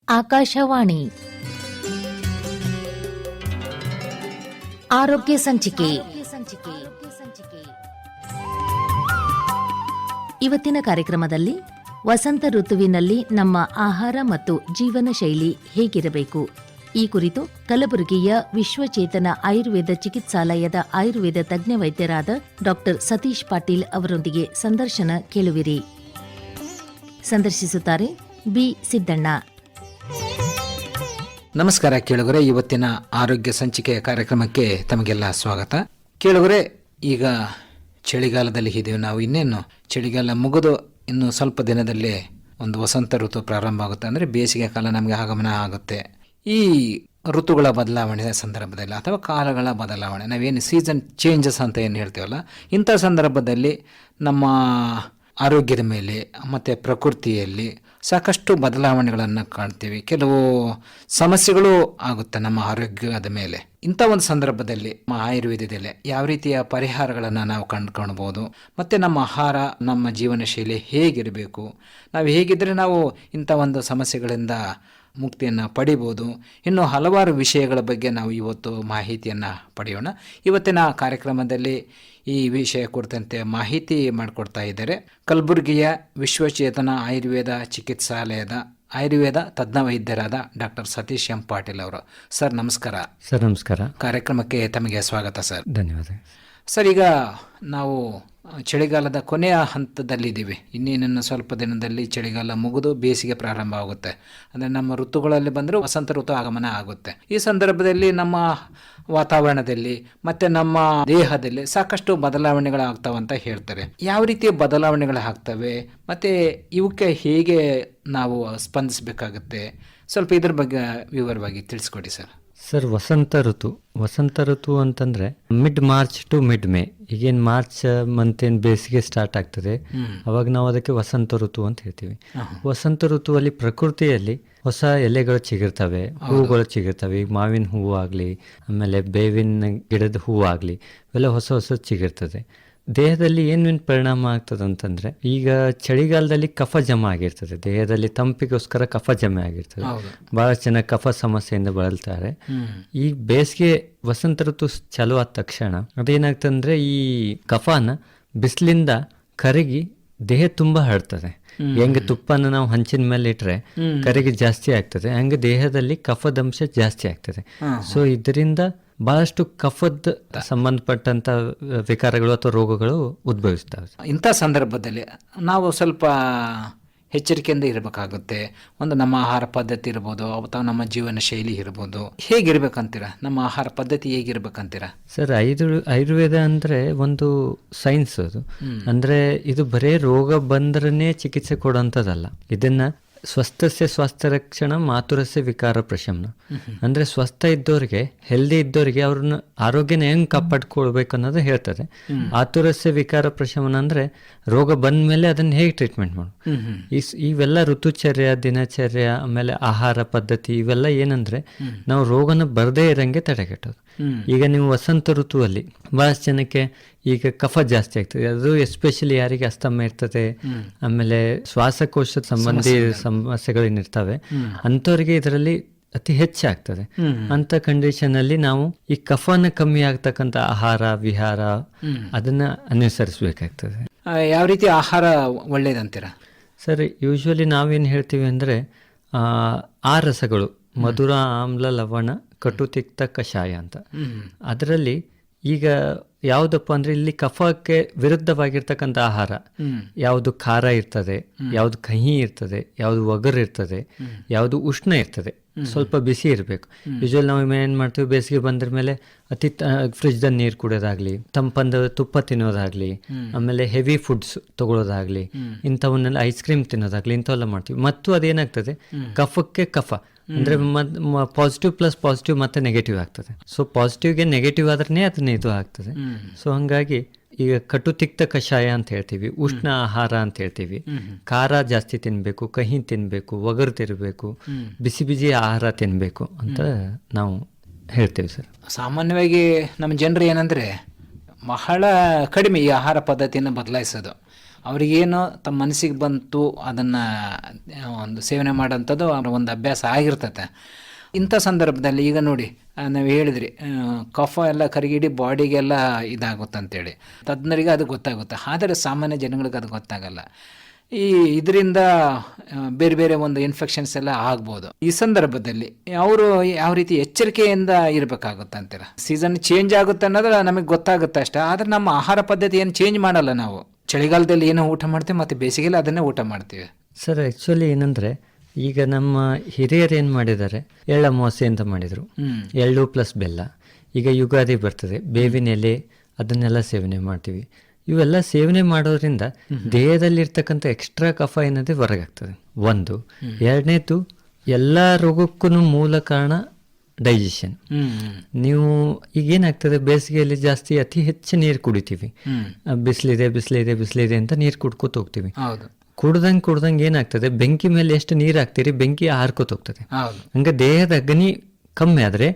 ಆಕಾಶವಾಣಿ ಆರೋಗ್ಯ ಸಂಚಿಕೆ. ಇವತ್ತಿನ ಕಾರ್ಯಕ್ರಮದಲ್ಲಿ ವಸಂತ ಋತುವಿನಲ್ಲಿ ನಮ್ಮ ಆಹಾರ ಮತ್ತು ಜೀವನ ಶೈಲಿ ಹೇಗಿರಬೇಕು ಈ ಕುರಿತು ಕಲಬುರಗಿಯ ವಿಶ್ವಚೇತನ ಆಯುರ್ವೇದ ಚಿಕಿತ್ಸಾಲಯದ ಆಯುರ್ವೇದ ತಜ್ಞ ವೈದ್ಯರಾದ ಡಾ ಸತೀಶ್ ಪಾಟೀಲ್ ಅವರೊಂದಿಗೆ ಸಂದರ್ಶನ ಕೇಳುವಿರಿ. ಸಂದರ್ಶಿಸುತ್ತಾರೆ ಬಿ ಸಿದ್ದಣ್ಣ. ನಮಸ್ಕಾರ ಕೇಳುಗರೆ, ಇವತ್ತಿನ ಆರೋಗ್ಯ ಸಂಚಿಕೆಯ ಕಾರ್ಯಕ್ರಮಕ್ಕೆ ತಮಗೆಲ್ಲ ಸ್ವಾಗತ. ಕೇಳುಗರೆ, ಈಗ ಚಳಿಗಾಲದಲ್ಲಿ ಇದ್ದೀವಿ ನಾವು. ಇನ್ನೇನು ಚಳಿಗಾಲ ಮುಗಿದು ಇನ್ನು ಸ್ವಲ್ಪ ದಿನದಲ್ಲಿ ಒಂದು ವಸಂತ ಋತು ಪ್ರಾರಂಭ ಆಗುತ್ತೆ, ಅಂದರೆ ಬೇಸಿಗೆ ಕಾಲ ನಮಗೆ ಆಗಮನ ಆಗುತ್ತೆ. ಈ ಋತುಗಳ ಬದಲಾವಣೆ ಸಂದರ್ಭದಲ್ಲಿ ಅಥವಾ ಕಾಲಗಳ ಬದಲಾವಣೆ, ನಾವೇನು ಸೀಸನ್ ಚೇಂಜಸ್ ಅಂತ ಏನು ಹೇಳ್ತೀವಲ್ಲ, ಇಂಥ ಸಂದರ್ಭದಲ್ಲಿ ನಮ್ಮ ಆರೋಗ್ಯದ ಮೇಲೆ ಮತ್ತು ಪ್ರಕೃತಿಯಲ್ಲಿ ಸಾಕಷ್ಟು ಬದಲಾವಣೆಗಳನ್ನು ಕಾಣ್ತೀವಿ. ಕೆಲವು ಸಮಸ್ಯೆಗಳು ಆಗುತ್ತೆ ನಮ್ಮ ಆರೋಗ್ಯದ ಮೇಲೆ. ಇಂಥ ಒಂದು ಸಂದರ್ಭದಲ್ಲಿ ನಮ್ಮ ಆಯುರ್ವೇದದಲ್ಲಿ ಯಾವ ರೀತಿಯ ಪರಿಹಾರಗಳನ್ನು ನಾವು ಕಂಡುಕೊಳ್ಬೋದು, ಮತ್ತು ನಮ್ಮ ಆಹಾರ, ನಮ್ಮ ಜೀವನ ಶೈಲಿ ಹೇಗಿರಬೇಕು, ನಾವು ಹೇಗಿದ್ದರೆ ನಾವು ಇಂಥ ಒಂದು ಸಮಸ್ಯೆಗಳಿಂದ ಮುಕ್ತಿಯನ್ನು ಪಡಿಬೋದು, ಇನ್ನು ಹಲವಾರು ವಿಷಯಗಳ ಬಗ್ಗೆ ನಾವು ಇವತ್ತು ಮಾಹಿತಿಯನ್ನು ಪಡೆಯೋಣ. ಇವತ್ತಿನ ಕಾರ್ಯಕ್ರಮದಲ್ಲಿ ಈ ವಿಷಯ ಕುರಿತಂತೆ ಮಾಹಿತಿ ಮಾಡಿಕೊಡ್ತಾ ಇದ್ದಾರೆ ಕಲಬುರಗಿಯ ವಿಶ್ವಚೇತನ ಆಯುರ್ವೇದ ಚಿಕಿತ್ಸಾಲಯದ ಆಯುರ್ವೇದ ತಜ್ಞ ವೈದ್ಯರಾದ ಡಾಕ್ಟರ್ ಸತೀಶ್ ಎಂ ಪಾಟೀಲ್ ಅವರು. ಸರ್ ನಮಸ್ಕಾರ. ಸರ್ ನಮಸ್ಕಾರ. ಕಾರ್ಯಕ್ರಮಕ್ಕೆ ತಮಗೆ ಸ್ವಾಗತ ಸರ್. ಧನ್ಯವಾದ ಸರ್. ಈಗ ನಾವು ಚಳಿಗಾಲದ ಕೊನೆಯ ಹಂತದಲ್ಲಿದ್ದೀವಿ. ಇನ್ನೇನು ಸ್ವಲ್ಪ ದಿನದಲ್ಲಿ ಚಳಿಗಾಲ ಮುಗಿದು ಬೇಸಿಗೆ ಪ್ರಾರಂಭ ಆಗುತ್ತೆ. ಅಂದರೆ ನಮ್ಮ ಋತುಗಳಲ್ಲಿ ಬಂದರೂ ವಸಂತ ಋತು ಆಗಮನ ಆಗುತ್ತೆ. ಈ ಸಂದರ್ಭದಲ್ಲಿ ನಮ್ಮ ವಾತಾವರಣದಲ್ಲಿ ಮತ್ತು ನಮ್ಮ ದೇಹದಲ್ಲಿ ಸಾಕಷ್ಟು ಬದಲಾವಣೆಗಳಾಗ್ತಾವಂತ ಹೇಳ್ತಾರೆ. ಯಾವ ರೀತಿಯ ಬದಲಾವಣೆಗಳು ಆಗ್ತವೆ ಮತ್ತು ಇವಕ್ಕೆ ಹೇಗೆ ನಾವು ಸ್ಪಂದಿಸಬೇಕಾಗುತ್ತೆ, ಸ್ವಲ್ಪ ಇದ್ರ ಬಗ್ಗೆ ವಿವರವಾಗಿ ತಿಳಿಸ್ಕೊಡಿ ಸರ್. ಸರ್, ವಸಂತ ಋತು ಅಂತಂದ್ರೆ mid March to mid May. ಈಗೇನು ಮಾರ್ಚ್ ಮಂತ್ ಏನು ಬೇಸಿಗೆ ಸ್ಟಾರ್ಟ್ ಆಗ್ತದೆ, ಅವಾಗ ನಾವು ಅದಕ್ಕೆ ವಸಂತ ಋತು ಅಂತ ಹೇಳ್ತೀವಿ. ವಸಂತ ಋತುವಲ್ಲಿ ಪ್ರಕೃತಿಯಲ್ಲಿ ಹೊಸ ಎಲೆಗಳು ಚಿಗಿರ್ತವೆ, ಹೂಗಳು ಚಿಗಿರ್ತವೆ. ಈಗ ಮಾವಿನ ಹೂವು ಆಗಲಿ, ಆಮೇಲೆ ಬೇವಿನ ಗಿಡದ ಹೂವು ಆಗಲಿ, ಇವೆಲ್ಲ ಹೊಸ ಚಿಗಿರ್ತದೆ. ದೇಹದಲ್ಲಿ ಏನೇನು ಪರಿಣಾಮ ಆಗ್ತದೆ ಅಂತಂದರೆ, ಈಗ ಚಳಿಗಾಲದಲ್ಲಿ ಕಫ ಜಮಾ ಆಗಿರ್ತದೆ ದೇಹದಲ್ಲಿ, ತಂಪಿಗೋಸ್ಕರ ಕಫ ಜಮೆ ಆಗಿರ್ತದೆ. ಭಾಳ ಜನ ಕಫ ಸಮಸ್ಯೆಯಿಂದ ಬಳಲ್ತಾರೆ. ಈ ಬೇಸಿಗೆ ವಸಂತ ಋತು ಚಾಲು ಆದ ತಕ್ಷಣ ಅದೇನಾಗ್ತಂದ್ರೆ, ಈ ಕಫನ ಬಿಸಿಲಿಂದ ಕರಗಿ ದೇಹ ತುಂಬ ಹರಡ್ತದೆ. ಹೆಂಗೆ ತುಪ್ಪನ ನಾವು ಹಂಚಿನ ಮೇಲೆ ಇಟ್ಟರೆ ಕರಗಿ ಜಾಸ್ತಿ ಆಗ್ತದೆ, ಹಂಗೆ ದೇಹದಲ್ಲಿ ಕಫದಂಶ ಜಾಸ್ತಿ ಆಗ್ತದೆ. ಸೊ ಇದರಿಂದ ಬಹಳಷ್ಟು ಕಫದ ಸಂಬಂಧಪಟ್ಟಂತ ವಿಕಾರಗಳು ಅಥವಾ ರೋಗಗಳು ಉದ್ಭವಿಸ್ತವೆ. ಇಂಥ ಸಂದರ್ಭದಲ್ಲಿ ನಾವು ಸ್ವಲ್ಪ ಎಚ್ಚರಿಕೆಯಿಂದ ಇರಬೇಕಾಗುತ್ತೆ. ಒಂದು ನಮ್ಮ ಆಹಾರ ಪದ್ಧತಿ ಇರ್ಬೋದು, ಅಥವಾ ನಮ್ಮ ಜೀವನ ಶೈಲಿ ಇರ್ಬೋದು. ಹೇಗಿರ್ಬೇಕಂತೀರಾ? ನಮ್ಮ ಆಹಾರ ಪದ್ಧತಿ ಹೇಗಿರ್ಬೇಕಂತೀರಾ? ಸರ್, ಆಯುರ್ವೇದ ಅಂದರೆ ಒಂದು ಸೈನ್ಸ್. ಅದು ಅಂದರೆ ಇದು ಬರೇ ರೋಗ ಬಂದ್ರೇ ಚಿಕಿತ್ಸೆ ಕೊಡೋಂಥದ್ದಲ್ಲ. ಇದನ್ನ ಸ್ವಸ್ಥಸ್ಯ ಸ್ವಾಸ್ಥ್ಯ ರಕ್ಷಣ, ಮಾತುರಸ್ಯ ವಿಕಾರ ಪ್ರಶಮನ. ಅಂದರೆ ಸ್ವಸ್ಥ ಇದ್ದವ್ರಿಗೆ, ಹೆಲ್ದಿ ಇದ್ದವ್ರಿಗೆ ಅವ್ರನ್ನ ಆರೋಗ್ಯನ ಹೆಂಗೆ ಕಾಪಾಡ್ಕೊಳ್ಬೇಕು ಅನ್ನೋದು ಹೇಳ್ತದೆ. ಆತುರಸ್ಯ ವಿಕಾರ ಪ್ರಶಮನ ಅಂದರೆ ರೋಗ ಬಂದ ಮೇಲೆ ಅದನ್ನು ಹೇಗೆ ಟ್ರೀಟ್ಮೆಂಟ್ ಮಾಡು. ಇವೆಲ್ಲ ಋತುಚರ್ಯ, ದಿನಚರ್ಯ, ಆಮೇಲೆ ಆಹಾರ ಪದ್ಧತಿ, ಇವೆಲ್ಲ ಏನಂದ್ರೆ ನಾವು ರೋಗನ ಬರದೇ ಇರಂಗೆ ತಡೆಗಟ್ಟೋದು. ಈಗ ನೀವು ವಸಂತ ಋತುವಲ್ಲಿ ಬಹಳಷ್ಟು ಜನಕ್ಕೆ ಈಗ ಕಫ ಜಾಸ್ತಿ ಆಗ್ತದೆ. ಅದು ಎಸ್ಪೆಷಲಿ ಯಾರಿಗೆ ಅಸ್ತಮ ಇರ್ತದೆ, ಆಮೇಲೆ ಶ್ವಾಸಕೋಶದ ಸಂಬಂಧಿ ಸಮಸ್ಯೆಗಳೇನಿರ್ತವೆ ಅಂಥವ್ರಿಗೆ ಇದರಲ್ಲಿ ಅತಿ ಹೆಚ್ಚಾಗ್ತದೆ. ಅಂತ ಕಂಡೀಷನ್ ಅಲ್ಲಿ ನಾವು ಈ ಕಫನ ಕಮ್ಮಿ ಆಗ್ತಕ್ಕಂಥ ಆಹಾರ ವಿಹಾರ ಅದನ್ನ ಅನುಸರಿಸಬೇಕಾಗ್ತದೆ. ಯಾವ ರೀತಿ ಆಹಾರ ಒಳ್ಳೇದಂತೀರಾ? ಸರ್, ಯೂಶ್ವಲಿ ನಾವೇನು ಹೇಳ್ತೀವಿ ಅಂದರೆ, ಆ ರಸಗಳು ಮಧುರ, ಆಮ್ಲ, ಲವಣ, ಕಟು, ತಿಕ್ತ, ಕಷಾಯ ಅಂತ. ಅದರಲ್ಲಿ ಈಗ ಯಾವುದಪ್ಪ ಅಂದರೆ, ಇಲ್ಲಿ ಕಫಕ್ಕೆ ವಿರುದ್ಧವಾಗಿರ್ತಕ್ಕಂಥ ಆಹಾರ ಯಾವುದು ಖಾರ ಇರ್ತದೆ, ಯಾವುದು ಕಹಿ ಇರ್ತದೆ, ಯಾವುದು ಒಗರು ಇರ್ತದೆ, ಯಾವುದು ಉಷ್ಣ ಇರ್ತದೆ, ಸ್ವಲ್ಪ ಬಿಸಿ ಇರಬೇಕು. ಯೂಶ್ವಲಿ ನಾವು ಏನು ಮಾಡ್ತೀವಿ, ಬೇಸಿಗೆ ಬಂದ್ರ ಮೇಲೆ ಅತಿ ಫ್ರಿಜ್ದ ನೀರು ಕುಡಿಯೋದಾಗ್ಲಿ, ತಂಪಂದ ತುಪ್ಪ ತಿನ್ನೋದಾಗ್ಲಿ, ಆಮೇಲೆ ಹೆವಿ ಫುಡ್ಸ್ ತಗೊಳ್ಳೋದಾಗ್ಲಿ, ಇಂಥವನ್ನೆಲ್ಲ ಐಸ್ ಕ್ರೀಮ್ ತಿನ್ನೋದಾಗ್ಲಿ, ಇಂಥವೆಲ್ಲ ಮಾಡ್ತೀವಿ. ಮತ್ತು ಅದೇನಾಗ್ತದೆ, ಕಫಕ್ಕೆ ಕಫ ಅಂದರೆ ಪಾಸಿಟಿವ್ ಪ್ಲಸ್ ಪಾಸಿಟಿವ್ ಮತ್ತೆ ನೆಗೆಟಿವ್ ಆಗ್ತದೆ. ಸೊ ಪಾಸಿಟಿವ್ಗೆ ನೆಗೆಟಿವ್ ಆದ್ರೆ ಅದನ್ನ ಇದು ಆಗ್ತದೆ. ಸೊ ಹಂಗಾಗಿ ಈಗ ಕಟು ತಿಕ್ತ ಕಷಾಯ ಅಂತ ಹೇಳ್ತೀವಿ, ಉಷ್ಣ ಆಹಾರ ಅಂತ ಹೇಳ್ತೀವಿ. ಖಾರ ಜಾಸ್ತಿ ತಿನ್ಬೇಕು, ಕಹಿ ತಿನ್ಬೇಕು, ಒಗರು ತಿನ್ಬೇಕು, ಬಿಸಿ ಬಿಸಿ ಆಹಾರ ತಿನ್ಬೇಕು ಅಂತ ನಾವು ಹೇಳ್ತೇವೆ ಸರ್. ಸಾಮಾನ್ಯವಾಗಿ ನಮ್ಮ ಜನರು ಏನಂದ್ರೆ ಬಹಳ ಕಡಿಮೆ ಈ ಆಹಾರ ಪದ್ಧತಿಯನ್ನು ಬದಲಾಯಿಸೋದು. ಅವರಿಗೇನು ತಮ್ಮ ಮನಸ್ಸಿಗೆ ಬಂತು ಅದನ್ನು ಒಂದು ಸೇವನೆ ಮಾಡೋಂಥದ್ದು ಅವರ ಒಂದು ಅಭ್ಯಾಸ ಆಗಿರ್ತತೆ. ಇಂಥ ಸಂದರ್ಭದಲ್ಲಿ ಈಗ ನೋಡಿ ನಾವು ಹೇಳಿದ್ರಿ ಕಫ ಎಲ್ಲ ಕರಗಿಡಿ ಬಾಡಿಗೆಲ್ಲ ಇದಾಗುತ್ತಂತೇಳಿ, ತಜ್ಞರಿಗೆ ಅದು ಗೊತ್ತಾಗುತ್ತೆ, ಆದರೆ ಸಾಮಾನ್ಯ ಜನಗಳಿಗೆ ಅದು ಗೊತ್ತಾಗಲ್ಲ. ಇದರಿಂದ ಬೇರೆ ಬೇರೆ ಒಂದು ಇನ್ಫೆಕ್ಷನ್ಸ್ ಎಲ್ಲ ಆಗ್ಬೋದು. ಈ ಸಂದರ್ಭದಲ್ಲಿ ಅವರು ಯಾವ ರೀತಿ ಎಚ್ಚರಿಕೆಯಿಂದ ಇರಬೇಕಾಗುತ್ತೆ ಅಂತೀರ? ಸೀಸನ್ ಚೇಂಜ್ ಆಗುತ್ತೆ ಅನ್ನೋದು ನಮಗೆ ಗೊತ್ತಾಗುತ್ತೆ ಅಷ್ಟೇ, ಆದರೆ ನಮ್ಮ ಆಹಾರ ಪದ್ಧತಿ ಏನು ಚೇಂಜ್ ಮಾಡಲ್ಲ. ನಾವು ಚಳಿಗಾಲದಲ್ಲಿ ಏನೋ ಊಟ ಮಾಡ್ತೀವಿ ಮತ್ತು ಬೇಸಿಗೆಯಲ್ಲಿ ಅದನ್ನೇ ಊಟ ಮಾಡ್ತೀವಿ. ಸರ್ ಆ್ಯಕ್ಚುಲಿ ಏನಂದರೆ ಈಗ ನಮ್ಮ ಹಿರಿಯರು ಏನು ಮಾಡಿದ್ದಾರೆ, ಎಳ್ಳು ಅಮಾವಾಸ್ಯೆ ಅಂತ ಮಾಡಿದರು, ಎಳ್ಳು ಪ್ಲಸ್ ಬೆಲ್ಲ. ಈಗ ಯುಗಾದಿ ಬರ್ತದೆ, ಬೇವಿನ ಎಲೆ ಅದನ್ನೆಲ್ಲ ಸೇವನೆ ಮಾಡ್ತೀವಿ. ಇವೆಲ್ಲ ಸೇವನೆ ಮಾಡೋದ್ರಿಂದ ದೇಹದಲ್ಲಿರ್ತಕ್ಕಂಥ ಎಕ್ಸ್ಟ್ರಾ ಕಫ ಏನಂದರೆ ಹೊರಗಾಗ್ತದೆ. ಒಂದು. ಎರಡನೇದು, ಎಲ್ಲ ರೋಗಕ್ಕೂ ಮೂಲ ಕಾರಣ ಡೈಜೆಷನ್. ನೀವು ಈಗೇನಾಗ್ತದೆ, ಬೇಸಿಗೆಯಲ್ಲಿ ಜಾಸ್ತಿ ಅತಿ ಹೆಚ್ಚು ನೀರು ಕುಡಿತೀವಿ, ಬಿಸಿಲಿದೆ ಬಿಸಿಲಿದೆ ಬಿಸಿಲಿದೆ ಅಂತ ನೀರು ಕುಡ್ಕೋತ ಹೋಗ್ತೀವಿ. ಕುಡ್ದಂಗೆ ಏನಾಗ್ತದೆ, ಬೆಂಕಿ ಮೇಲೆ ಎಷ್ಟು ನೀರು ಹಾಕ್ತೀರಿ ಬೆಂಕಿ ಹಾರ್ಕೋತ ಹೋಗ್ತದೆ. ಹಂಗೆ ದೇಹದ ಅಗ್ನಿ ಕಮ್ಮಿ ಆದರೆ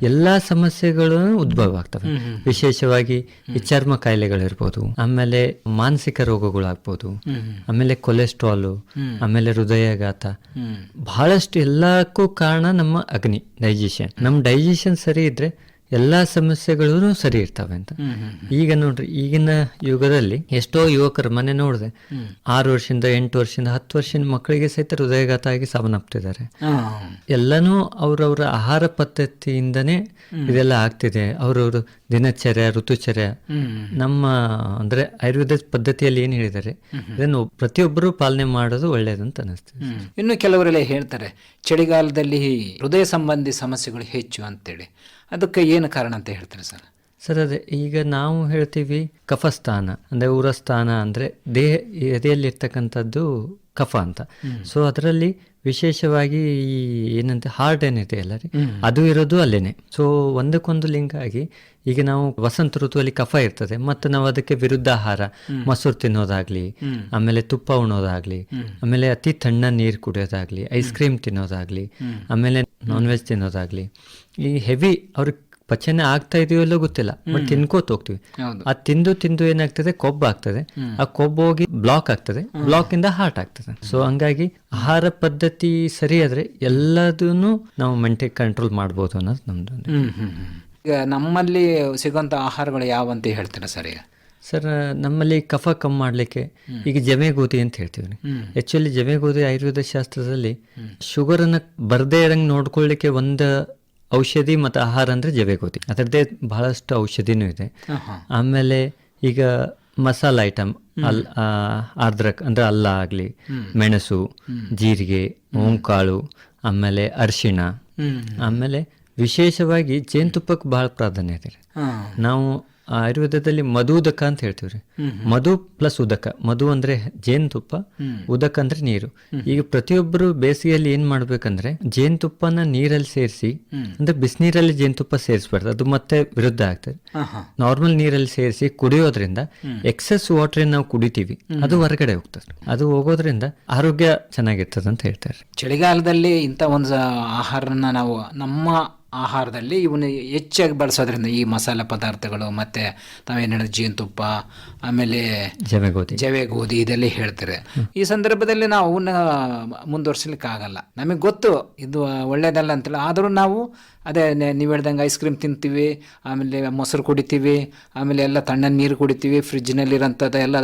ಎಲ್ಲಾ ಸಮಸ್ಯೆಗಳು ಉದ್ಭವ ಆಗ್ತವೆ. ವಿಶೇಷವಾಗಿ ಈ ಚರ್ಮ ಕಾಯಿಲೆಗಳಿರ್ಬೋದು, ಆಮೇಲೆ ಮಾನಸಿಕ ರೋಗಗಳಾಗ್ಬೋದು, ಆಮೇಲೆ ಕೊಲೆಸ್ಟ್ರಾಲು, ಆಮೇಲೆ ಹೃದಯಾಘಾತ, ಬಹಳಷ್ಟು ಎಲ್ಲಕ್ಕೂ ಕಾರಣ ನಮ್ಮ ಅಗ್ನಿ, ಡೈಜೆಷನ್. ನಮ್ಮ ಡೈಜೆಷನ್ ಸರಿ ಇದ್ರೆ ಎಲ್ಲ ಸಮಸ್ಯೆಗಳೂ ಸರಿ ಇರ್ತವೆ ಅಂತ. ಈಗ ನೋಡ್ರಿ, ಈಗಿನ ಯುಗದಲ್ಲಿ ಎಷ್ಟೋ ಯುವಕರು, ಮನೆ ನೋಡಿದೆ 6 ವರ್ಷದಿಂದ 8 ವರ್ಷದಿಂದ 10 ವರ್ಷದ ಮಕ್ಕಳಿಗೆ ಸಹಿತ ಹೃದಯಾಘಾತ ಆಗಿ ಸಾವನ್ನಪ್ತಿದ್ದಾರೆ. ಎಲ್ಲನೂ ಅವ್ರವ್ರ ಆಹಾರ ಪದ್ಧತಿಯಿಂದನೇ ಇದೆಲ್ಲ ಆಗ್ತಿದೆ. ಅವ್ರವ್ರ ದಿನಚರ್ಯ, ಋತುಚರ್ಯ, ನಮ್ಮ ಅಂದ್ರೆ ಆಯುರ್ವೇದ ಪದ್ಧತಿಯಲ್ಲಿ ಏನು ಹೇಳಿದ್ದಾರೆ ಇದನ್ನು ಪ್ರತಿಯೊಬ್ಬರು ಪಾಲನೆ ಮಾಡೋದು ಒಳ್ಳೇದು ಅಂತ ಅನಿಸ್ತದೆ. ಇನ್ನು ಕೆಲವರೆಲ್ಲ ಹೇಳ್ತಾರೆ ಚಳಿಗಾಲದಲ್ಲಿ ಹೃದಯ ಸಂಬಂಧಿ ಸಮಸ್ಯೆಗಳು ಹೆಚ್ಚು ಅಂತೇಳಿ, ಅದಕ್ಕೆ ಏನು ಕಾರಣ ಅಂತ ಹೇಳ್ತಾರೆ ಸರ್? ಸರ್ ಅದೇ ಈಗ ನಾವು ಹೇಳ್ತೀವಿ ಕಫಸ್ಥಾನ ಅಂದರೆ ಉರಸ್ಥಾನ ಅಂದರೆ ಎದೆಯಲ್ಲಿರ್ತಕ್ಕಂಥದ್ದು ಕಫ ಅಂತ. ಸೊ ಅದರಲ್ಲಿ ವಿಶೇಷವಾಗಿ ಈ ಏನಂತ ಹಾರ್ಟ್ ಏನಿದೆ ಅಲ್ಲ ರೀ, ಅದು ಇರೋದು ಅಲ್ಲೇನೆ. ಸೊ ಒಂದಕ್ಕೊಂದು ಲಿಂಕ್ ಆಗಿ ಈಗ ನಾವು ವಸಂತ ಋತುವಲ್ಲಿ ಕಫ ಇರ್ತದೆ, ಮತ್ತು ನಾವು ಅದಕ್ಕೆ ವಿರುದ್ಧ ಆಹಾರ, ಮೊಸರು ತಿನ್ನೋದಾಗ್ಲಿ, ಆಮೇಲೆ ತುಪ್ಪ ಉಣ್ಣೋದಾಗ್ಲಿ, ಆಮೇಲೆ ಅತಿ ತಣ್ಣ ನೀರು ಕುಡಿಯೋದಾಗ್ಲಿ, ಐಸ್ ಕ್ರೀಮ್ ತಿನ್ನೋದಾಗ್ಲಿ, ಆಮೇಲೆ ನಾನ್ ವೆಜ್ ತಿನ್ನೋದಾಗ್ಲಿ, ಈ ಹೆವಿ ಅವ್ರಿಗೆ ಪಚನ ಆಗ್ತಾ ಇದೆಯೋ ಇಲ್ಲೋ ಗೊತ್ತಿಲ್ಲ, ಬಟ್ ತಿನ್ಕೋತ ಹೋಗ್ತೀವಿ. ಆ ತಿಂದು ಏನಾಗ್ತದೆ, ಕೊಬ್ಬು ಆಗ್ತದೆ. ಆ ಕೊಬ್ಬು ಹೋಗಿ ಬ್ಲಾಕ್ ಆಗ್ತದೆ, ಬ್ಲಾಕ್ ಇಂದ ಹಾರ್ಟ್ ಆಗ್ತದೆ. ಸೊ ಹಂಗಾಗಿ ಆಹಾರ ಪದ್ಧತಿ ಸರಿಯಾದ್ರೆ ಎಲ್ಲದನ್ನು ನಾವು ಮೆಂಟೇನ್ ಕಂಟ್ರೋಲ್ ಮಾಡ್ಬೋದು ಅನ್ನೋದು ನಮ್ದು. ಈಗ ನಮ್ಮಲ್ಲಿ ಸಿಗುವಂತ ಆಹಾರಗಳು ಯಾವಂತ ಹೇಳ್ತೀರಾ ಸರ್? ಸರ್ ನಮ್ಮಲ್ಲಿ ಕಫ ಕಮ್ಮಿ ಮಾಡಲಿಕ್ಕೆ ಈಗ ಜಮೆಗೋಧಿ ಅಂತ ಹೇಳ್ತೀವಿ. ಆಕ್ಚುಲಿ ಜಮೆಗೋಧಿ ಆಯುರ್ವೇದ ಶಾಸ್ತ್ರದಲ್ಲಿ ಶುಗರನ್ನು ಬರದೇ ಇರಂಗೆ ನೋಡ್ಕೊಳ್ಳಿಕ್ಕೆ ಒಂದು ಔಷಧಿ ಮತ್ತು ಆಹಾರ ಅಂದರೆ ಜವೆಗೋಧಿ. ಅದರದ್ದೇ ಬಹಳಷ್ಟು ಔಷಧಿನೂ ಇದೆ. ಆಮೇಲೆ ಈಗ ಮಸಾಲ ಐಟಮ್ ಆರ್ದ್ರಕ್ ಅಂದರೆ ಅಲ್ಲ ಆಗಲಿ, ಮೆಣಸು, ಜೀರಿಗೆ, ಓಂಕಾಳು, ಆಮೇಲೆ ಅರಿಶಿಣ, ಆಮೇಲೆ ವಿಶೇಷವಾಗಿ ಜೇನುತುಪ್ಪಕ್ಕೆ ಬಹಳ ಪ್ರಾಧಾನ್ಯತೆ ಇದೆ. ನಾವು ಆಯುರ್ವೇದದಲ್ಲಿ ಮಧುದಕ ಅಂತ ಹೇಳ್ತೀವಿ ರೀ. ಮಧು ಪ್ಲಸ್ ಉದಕ. ಮಧು ಅಂದ್ರೆ ಜೇನುತುಪ್ಪ, ಉದಕ ಅಂದ್ರೆ ನೀರು. ಈಗ ಪ್ರತಿಯೊಬ್ಬರು ಬೇಸಿಗೆಯಲ್ಲಿ ಏನ್ ಮಾಡ್ಬೇಕಂದ್ರೆ ಜೇನುತುಪ್ಪನ ನೀರಲ್ಲಿ ಸೇರಿಸಿ, ಅಂದ್ರೆ ಬಿಸಿನೀರಲ್ಲಿ ಜೇನುತುಪ್ಪ ಸೇರಿಸ್ಬಾರ್ದು, ಅದು ಮತ್ತೆ ವಿರುದ್ಧ ಆಗ್ತದೆ. ನಾರ್ಮಲ್ ನೀರಲ್ಲಿ ಸೇರಿಸಿ ಕುಡಿಯೋದ್ರಿಂದ ಎಕ್ಸೆಸ್ ವಾಟರ್ ನಾವು ಕುಡಿತೀವಿ, ಅದು ಹೊರಗಡೆ ಹೋಗ್ತದೆ. ಅದು ಹೋಗೋದ್ರಿಂದ ಆರೋಗ್ಯ ಚೆನ್ನಾಗಿರ್ತದೆ ಅಂತ ಹೇಳ್ತಾರೆ. ಚಳಿಗಾಲದಲ್ಲಿ ಇಂಥ ಒಂದು ಆಹಾರನ ನಾವು ನಮ್ಮ ಆಹಾರದಲ್ಲಿ ಇವನ್ನ ಹೆಚ್ಚಾಗಿ ಬಳಸೋದ್ರಿಂದ ಈ ಮಸಾಲೆ ಪದಾರ್ಥಗಳು ಮತ್ತು ತಾವೇನು ಹೇಳಿದ್ರೆ ಜೇನುತುಪ್ಪ, ಆಮೇಲೆ ಜವೆಗೋಧಿ ಇದೆಲ್ಲ ಹೇಳ್ತಾರೆ. ಈ ಸಂದರ್ಭದಲ್ಲಿ ನಾವು ಅವನ್ನ ಮುಂದುವರ್ಸಲಿಕ್ಕೆ ಆಗಲ್ಲ. ನಮಗೆ ಗೊತ್ತು ಇದು ಒಳ್ಳೇದಲ್ಲ ಅಂತೇಳಿ, ಆದರೂ ನಾವು ಅದೇ ನೀವು ಹೇಳ್ದಂಗೆ ಐಸ್ ಕ್ರೀಮ್ ತಿಂತೀವಿ, ಆಮೇಲೆ ಮೊಸರು ಕುಡಿತೀವಿ, ಆಮೇಲೆ ಎಲ್ಲ ತಣ್ಣನ ನೀರು ಕುಡಿತೀವಿ, ಫ್ರಿಜ್ನಲ್ಲಿರೋಂಥದ್ದು ಎಲ್ಲ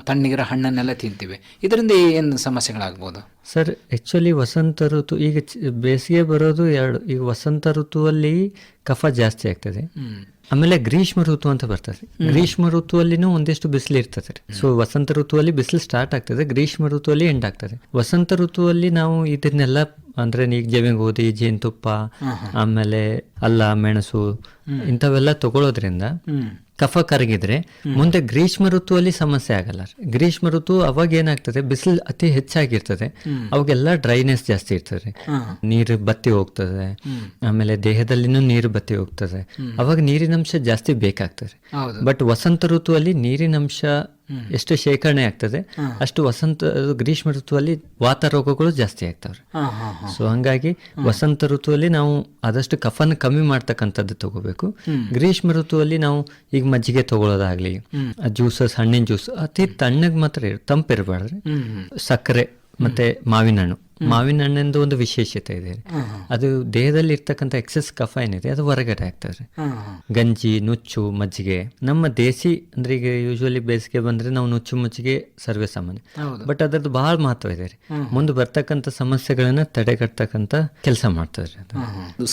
ತಣ್ಣಗಿರೋ ಹಣ್ಣನ್ನೆಲ್ಲ ತಿಂತೀವಿ. ಇದರಿಂದ ಏನು ಸಮಸ್ಯೆಗಳಾಗ್ಬೋದು ಸರ್? ಆ್ಯಕ್ಚುಲಿ ವಸಂತ ಋತು, ಈಗ ಬೇಸಿಗೆ ಬರೋದು ಎರಡು. ಈಗ ವಸಂತ ಋತುವಲ್ಲಿ ಕಫ ಜಾಸ್ತಿ ಆಗ್ತದೆ, ಆಮೇಲೆ ಗ್ರೀಷ್ಮ ಋತು ಅಂತ ಬರ್ತದೆ. ಗ್ರೀಷ್ಮ ಋತುವಲ್ಲಿನೂ ಒಂದಿಷ್ಟು ಬಿಸಿಲು ಇರ್ತದೆ. ಸೊ ವಸಂತ ಋತುವಲ್ಲಿ ಬಿಸಿಲು ಸ್ಟಾರ್ಟ್ ಆಗ್ತದೆ, ಗ್ರೀಷ್ಮ ಋತುವಲ್ಲಿ ಎಂಡ್ ಆಗ್ತದೆ. ವಸಂತ ಋತುವಲ್ಲಿ ನಾವು ಇದನ್ನೆಲ್ಲ ಅಂದ್ರೆ ಈಗ ಜವೆಗೋಧಿ, ಜೇನುತುಪ್ಪ, ಆಮೇಲೆ ಅಲ್ಲ, ಮೆಣಸು ಇಂಥವೆಲ್ಲ ತಗೊಳ್ಳೋದ್ರಿಂದ ಕಫ ಕರಗಿದ್ರೆ ಮುಂದೆ ಗ್ರೀಷ್ಮ ಋತುವಲ್ಲಿ ಸಮಸ್ಯೆ ಆಗಲ್ಲ. ಗ್ರೀಷ್ಮ ಋತು ಅವಾಗ ಏನಾಗ್ತದೆ, ಬಿಸಿಲು ಅತಿ ಹೆಚ್ಚಾಗಿರ್ತದೆ, ಅವಾಗೆಲ್ಲ ಡ್ರೈನೆಸ್ ಜಾಸ್ತಿ ಇರ್ತದೆ, ನೀರು ಬತ್ತಿ ಹೋಗ್ತದೆ, ಆಮೇಲೆ ದೇಹದಲ್ಲಿನೂ ನೀರು ಬತ್ತಿ ಹೋಗ್ತದೆ, ಅವಾಗ ನೀರಿನಂಶ ಜಾಸ್ತಿ ಬೇಕಾಗ್ತದೆ. ಬಟ್ ವಸಂತ ಋತುವಲ್ಲಿ ನೀರಿನಂಶ ಎಷ್ಟು ಶೇಖರಣೆ ಆಗ್ತದೆ ಅಷ್ಟು ಗ್ರೀಷ್ಮ ಋತುವಲ್ಲಿ ವಾತ ರೋಗಗಳು ಜಾಸ್ತಿ ಆಗ್ತಾವ್ರಿ. ಸೊ ಹಂಗಾಗಿ ವಸಂತ ಋತುವಲ್ಲಿ ನಾವು ಆದಷ್ಟು ಕಫನ ಕಮ್ಮಿ ಮಾಡ್ತಕ್ಕಂಥದ್ದು ತಗೋಬೇಕು. ಗ್ರೀಷ್ಮ ಋತುವಲ್ಲಿ ನಾವು ಈಗ ಮಜ್ಜಿಗೆ ತಗೊಳ್ಳೋದಾಗ್ಲಿ, ಜ್ಯೂಸಸ್, ಹಣ್ಣಿನ ಜ್ಯೂಸ್ ಅತಿ ತಣ್ಣಗೆ ಮಾತ್ರ ತಂಪಿರಬಾರ್ದ್ರಿ. ಸಕ್ಕರೆ ಮತ್ತೆ ಮಾವಿನ ಹಣ್ಣಿಂದ ಒಂದು ವಿಶೇಷತೆ ಇದೆ. ಅದು ದೇಹದಲ್ಲಿ ಇರ್ತಕ್ಕಂಥ ಎಕ್ಸೆಸ್ ಕಫ ಏನಿದೆ ಅದು ಹೊರಗಡೆ ಆಗ್ತದೆ. ಗಂಜಿ, ನುಚ್ಚು, ಮಜ್ಜಿಗೆ ನಮ್ಮ ದೇಸಿ ಅಂದ್ರೆ ಈಗ ಯೂಶುವಲಿ ಬೇಸಿಗೆ ಬಂದ್ರೆ ನಾವು ನುಚ್ಚು ಮಜ್ಜಿಗೆ ಸರ್ವೇ ಸಾಮಾನ್ಯ, ಬಟ್ ಅದರದ್ದು ಬಹಳ ಮಹತ್ವ ಇದೆ. ಮುಂದೆ ಬರ್ತಕ್ಕಂಥ ಸಮಸ್ಯೆಗಳನ್ನ ತಡೆಗಟ್ಟತಕ್ಕಂಥ ಕೆಲಸ ಮಾಡ್ತದೆ.